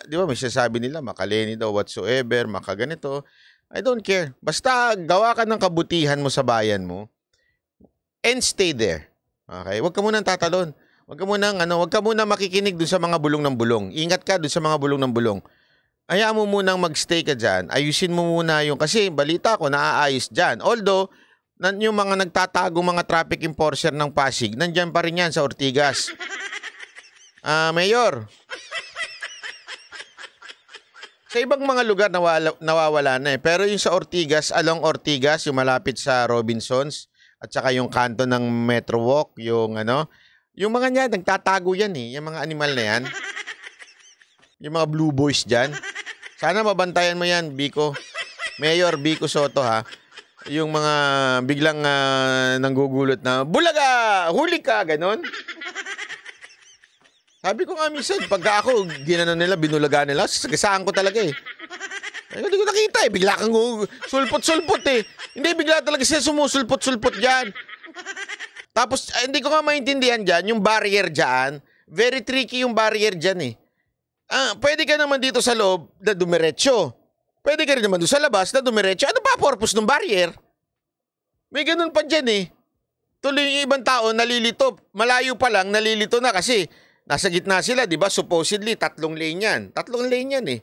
di ba may sinasabi nila, Makaleni daw whatsoever, makaganito. I don't care. Basta gawa ka ng kabutihan mo sa bayan mo and stay there. Okay? Huwag ka munang tatalon. Huwag ka munang makikinig dun sa mga bulong ng bulong. Ingat ka dun sa mga bulong ng bulong. Hayaan mo munang mag-stay ka dyan. Ayusin mo muna kasi balita ko, naaayos dyan. Although, yung mga nagtatago mga traffic enforcer ng Pasig, nandyan pa rin yan sa Ortigas. Mayor. Sa ibang mga lugar nawawala na eh. Pero yung sa Ortigas, along Ortigas, yung malapit sa Robinsons, at saka yung kanto ng Metro Walk, yung mga niyan, nagtatago yan eh. Yung mga animal na yan. Yung mga blue boys dyan. Sana mabantayan mo yan, Vico. Mayor Vico Soto ha. Yung mga biglang nanggugulot na, bulaga! Huli ka! Ganon. Sabi ko nga minsan, pagka ako, ginano nila, binulaga nila, sagasaan ko talaga eh. Hindi ko nakita eh. Bigla kang sulpot-sulpot eh. Hindi, bigla talaga siya sumusulpot-sulpot dyan. Tapos, hindi ko nga maintindihan dyan, yung barrier dyan, very tricky yung barrier dyan eh. Pwede ka naman dito sa loob na dumiretso. Pwede ka rin naman doon sa labas na dumiretso. Ano ba purpose ng barrier? May ganun pa dyan eh. Tuloy yung ibang tao nalilito. Malayo pa lang, nalilito na kasi nasa gitna sila, di ba? Supposedly, 3 lane yan. 3 lane yan eh.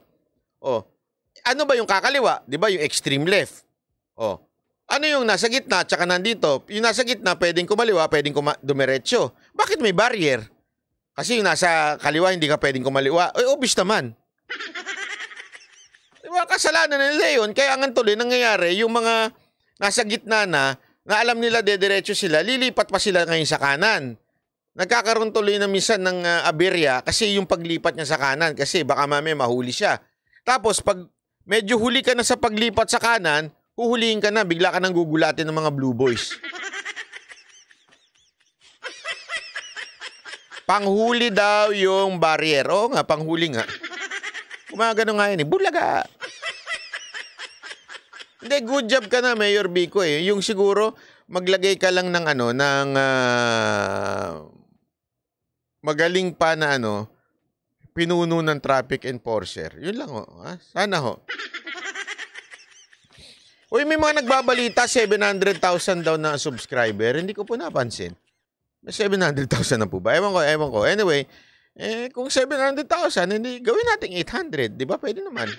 Ano ba yung kakaliwa? Di ba? Yung extreme left. Ano yung nasa gitna tsaka nandito? Yung nasa gitna, pwedeng kumaliwa, pwedeng dumiretso. Bakit may barrier? Kasi yung nasa kaliwa, hindi ka pwedeng kumaliwa. Obvious naman. Diba, kasalanan nila yun. Kaya ang tuloy, nangyayari, yung mga nasa gitna na alam nila dediretso sila, lilipat pa sila ngayon sa kanan. Nagkakaroon tuloy na minsan ng aberya kasi yung paglipat niya sa kanan. Kasi baka mamaya mahuli siya. Tapos, pag medyo huli ka na sa paglipat sa kanan, huhulihin ka na, bigla ka nang gugulatin ng mga blue boys. Panghuli daw yung barrier. Oo nga, panghuli nga. Gumagano nga yun eh. Bulaga! Hindi, good job ka na, Mayor Vico eh. Yung siguro, maglagay ka lang ng magaling pa na pinuno ng traffic enforcer. Yun lang Sana ho. Uy, may mga nagbabalita, 700,000 daw na subscriber. Hindi ko po napansin. 700,000 na po ba? Ewan ko. Anyway, kung 700,000, hindi, gawin natin 800. Di ba? Pwede naman.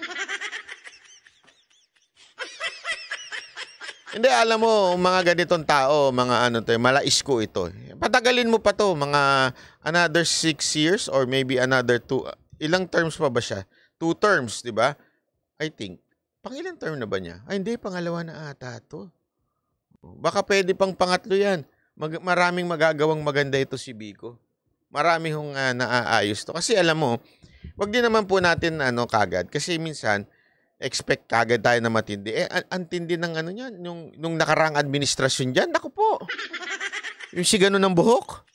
Hindi, alam mo, mga ganitong tao, mga malais ko ito. Patagalin mo pa to, mga another 6 years or maybe another 2. Ilang terms pa ba siya? 2 terms, di ba? I think. Pang ilang term na ba niya? Ay, hindi, pangalawa na ata to. Baka pwede pang pangatlo yan. Maraming magagawang maganda ito si Vico. marami hong naaayos to. Kasi alam mo, wag din naman po natin kagad. Kasi minsan, expect kagad tayo na matindi. Antindi ng niyan, nung nakarang administrasyon dyan, naku po. Yung si ganun ng buhok.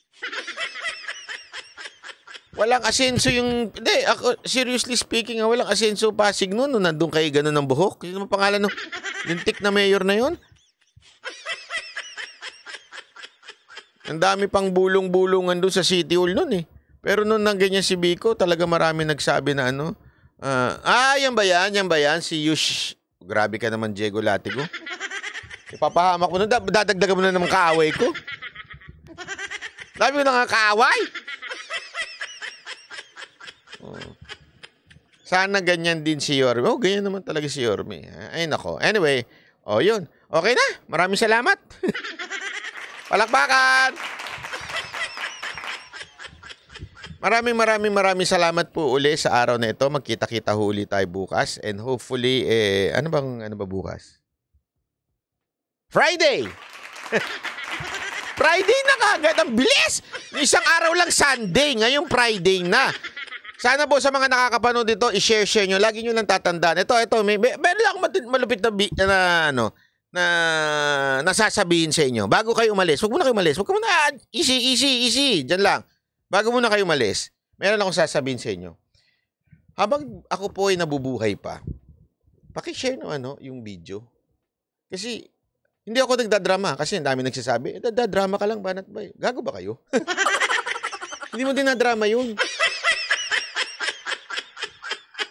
Walang asenso yung, hindi, ako, seriously speaking, walang asenso Pasig noon, nung nandun kayo ganun ng buhok. Yung pangalan nung lintik na mayor na yon. Ang dami pang bulong-bulungan doon sa City Hall noon eh. Pero noon nang ganyan si Biko, talaga marami nagsabi na yan ba yan? Si Yush. Grabe ka naman, Diego Latigo. Ipapahamak mo na, dadagdagan mo na naman kaaway ko. Dami mo na nga kaaway. Sana ganyan din si Yorme. Ganyan naman talaga si Yorme. Ay, nako. Anyway, yun. Okay na. Maraming salamat. Palakpakan! Maraming salamat po uli sa araw na ito. Magkita-kita huli tayo bukas. And hopefully, ano ba bukas? Friday! Friday na kagad. Ang bilis! Isang araw lang Sunday. Ngayong Friday na. Sana po sa mga nakakapanood dito, i-share nyo. Lagi nyo lang tatandaan. Ito, meron lang malupit na nasasabihin sa inyo. Bago kayo umalis, huwag muna kayo umalis. Huwag muna, easy. Diyan lang. Bago muna kayo umalis, meron akong sasabihin sa inyo. Habang ako po ay nabubuhay pa, paki-share yung video. Kasi, hindi ako nagdadrama. Kasi ang dami nagsasabi, nagdadrama ka lang, banat ba? Gago ba kayo? Hindi mo dinadrama yun.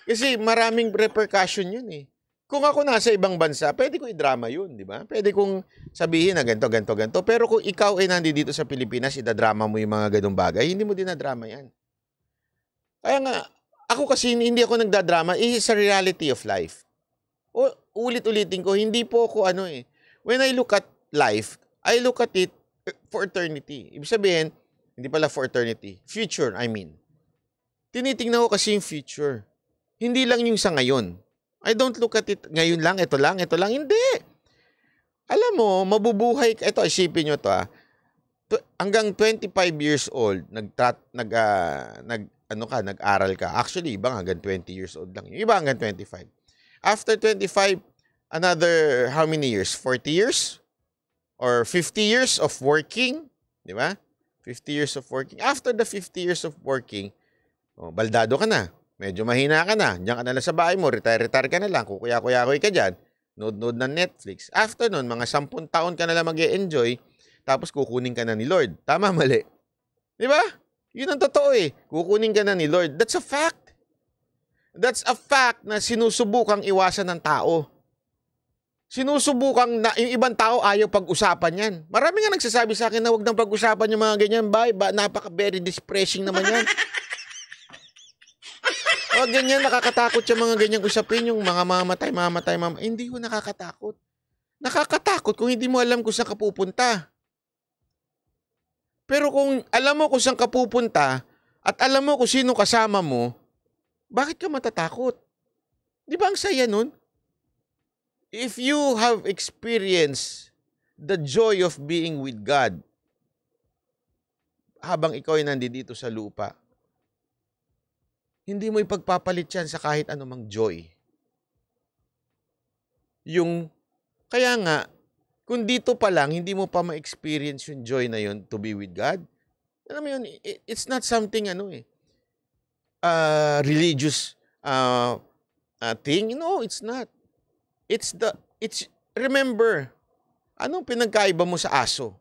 Kasi maraming repercussion yun eh. Kung ako nasa ibang bansa, pwede ko i-drama yun, di ba? Pwede kong sabihin na ganito. Pero kung ikaw ay nandito sa Pilipinas, idadrama mo yung mga ganung bagay, hindi mo dinadrama yan. Kaya nga, ako kasi hindi ako nagdadrama, it's a reality of life. Ulit-ulitin ko, hindi po ako when I look at life, I look at it for eternity. Ibig sabihin, hindi pala for eternity, future, I mean. Tinitingnan ko kasi yung future. Hindi lang yung sa ngayon. I don't look at it ngayon lang, ito lang. Hindi. Alam mo, mabubuhay ka. Ito, isipin nyo to hanggang 25 years old, nag-aral ka. Actually, iba hanggang 20 years old lang. Iba hanggang 25. After 25, another how many years? 40 years? Or 50 years of working? Di ba? 50 years of working. After the 50 years of working, baldado ka na. Medyo mahina ka na. Diyan ka na lang sa bahay mo. Retire ka na lang. Kukuya-kuya-kuya ka dyan. Nood ng Netflix. After nun, mga 10 taon ka na lang mag-e-enjoy. Tapos kukunin ka na ni Lord. Tama, mali. Di ba? Yun ang totoo eh. Kukunin ka na ni Lord. That's a fact. That's a fact na sinusubukang iwasan ng tao. Sinusubukang na yung ibang tao ayaw pag-usapan yan. Marami nga nagsasabi sa akin na huwag nang pag-usapan yung mga ganyan. Napaka-very depressing naman yan. O ganyan, nakakatakot yung mga ganyang usapin, yung mga mamatay. Hindi ko nakakatakot. Nakakatakot kung hindi mo alam kung saan ka pupunta. Pero kung alam mo kung saan ka pupunta at alam mo kung sino kasama mo, bakit ka matatakot? Di ba ang saya nun? If you have experienced the joy of being with God habang ikaw ay nandito sa lupa, hindi mo ipagpapalit yan sa kahit anumang joy. Kaya nga, kung dito pa lang, hindi mo pa ma-experience yung joy na yun to be with God, alam mo yun, it's not something, religious thing. No, it's not. Remember, anong pinagkaiba mo sa aso?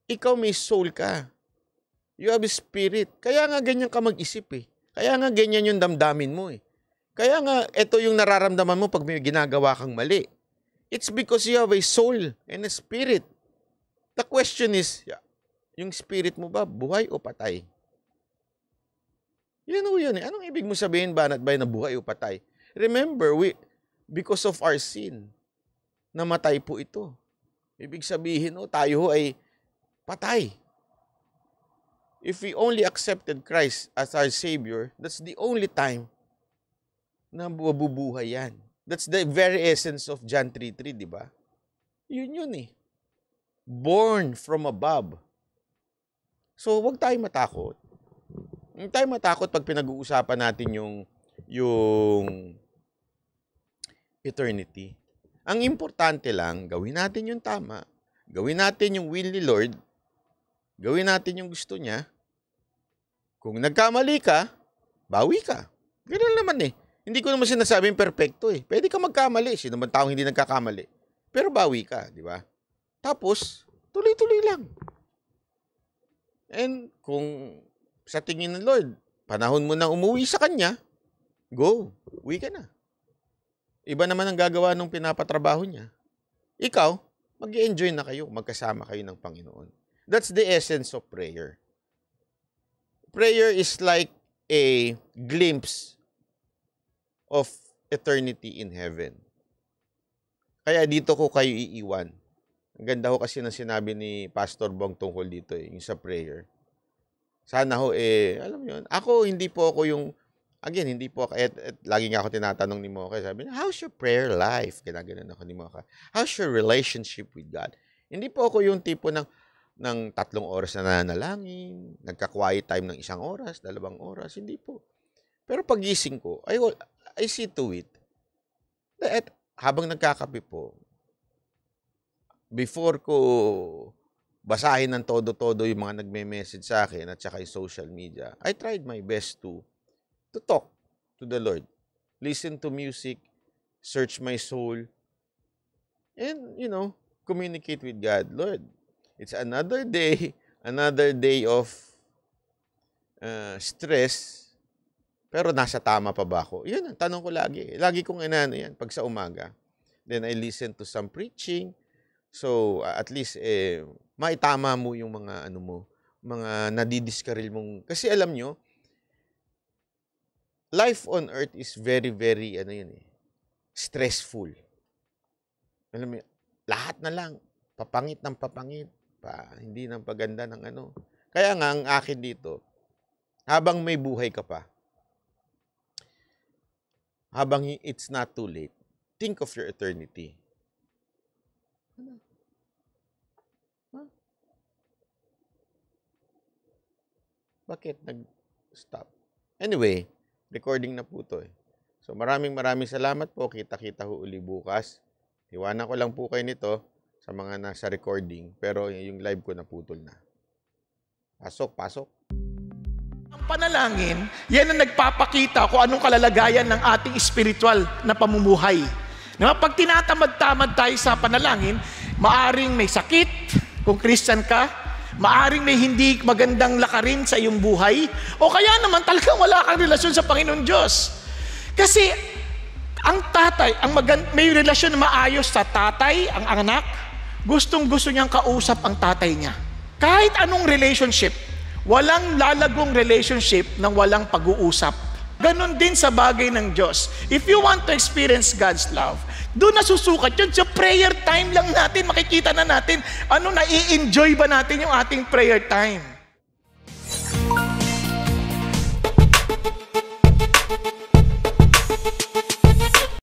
Ikaw may soul ka. You have a spirit. Kaya nga ganyan ka mag-isip eh. Kaya nga ganyan yung damdamin mo eh. Kaya nga ito yung nararamdaman mo pag may ginagawa kang mali. It's because you have a soul and a spirit. The question is, yung spirit mo ba buhay o patay? Yun eh. Anong ibig mo sabihin banat ba na buhay o patay? Remember, because of our sin, namatay po ito. Ibig sabihin, tayo ay patay. If we only accepted Christ as our Savior, that's the only time na mabubuhay yan. That's the very essence of John 3:3, di ba? Yun eh. Born from above. So, huwag tayong matakot. Huwag tayong matakot pag pinag-uusapan natin yung eternity. Ang importante lang, gawin natin yung tama. Gawin natin yung will ni Lord. Gawin natin yung gusto niya. Kung nagkamali ka, bawi ka. Ganun naman eh. Hindi ko naman sinasabing perfecto eh. Pwede ka magkamali. Sino man taong hindi nagkakamali. Pero bawi ka, di ba? Tapos, tuloy-tuloy lang. And kung sa tingin ng Lord, panahon mo nang umuwi sa Kanya, go. Uwi ka na. Iba naman ang gagawa nung pinapatrabaho niya. Ikaw, mag-i-enjoy na kayo. Magkasama kayo ng Panginoon. That's the essence of prayer. Prayer is like a glimpse of eternity in heaven. Kaya dito ko kayo iiwan. Ang ganda ho kasi na sinabi ni Pastor Bong tungkol dito yung sa prayer. Sana ho alam mo yun, ako hindi po ako yung, again, hindi po ako, lagi nga ako tinatanong ni Mocha, sabi niya, how's your prayer life? Ginaganon ako ni Mocha. How's your relationship with God? Hindi po ako yung tipo ng 3 oras na nanalangin, nagka-quiet time ng 1 oras, 2 oras, hindi po. Pero pagising ko, I see to it that habang nagkakape po, before ko basahin ng todo-todo yung mga nagme-message sa akin at saka yung social media, I tried my best to talk to the Lord. Listen to music, search my soul, and, communicate with God. Lord, it's another day of stress, pero nasa tama pa ba ako? Yun ang tanong ko lagi. Lagi kong inano yan pag sa umaga. Then I listen to some preaching. So, at least, maitama mo yung mga, mga nadidiskaril mong, kasi alam nyo, life on earth is very, very, stressful. Alam mo, lahat na lang, papangit ng papangit, hindi ng paganda ng Kaya nga, ang akin dito, habang may buhay ka pa, habang it's not too late, think of your eternity. Bakit nag-stop? Anyway, recording na po to So maraming salamat po. Kita-kita ho uli bukas. Iwanan ko lang po kayo nito sa mga nasa recording. Pero yung live ko naputol na. Pasok. Ang panalangin, yan ang nagpapakita kung anong kalalagayan ng ating spiritual na pamumuhay. Pag tinatamad-tamad tayo sa panalangin, maaring may sakit kung Christian ka, maaring may hindi magandang lakarin sa iyong buhay, o kaya naman talagang wala kang relasyon sa Panginoon Diyos. Kasi ang tatay, may relasyon na maayos sa tatay, ang anak, gustong-gusto niyang kausap ang tatay niya. Kahit anong relationship, walang lalagong relationship nang walang pag-uusap. Ganon din sa bagay ng Diyos. If you want to experience God's love, doon nasusukat yun. Sa prayer time lang natin, makikita na natin, nai-enjoy ba natin yung ating prayer time.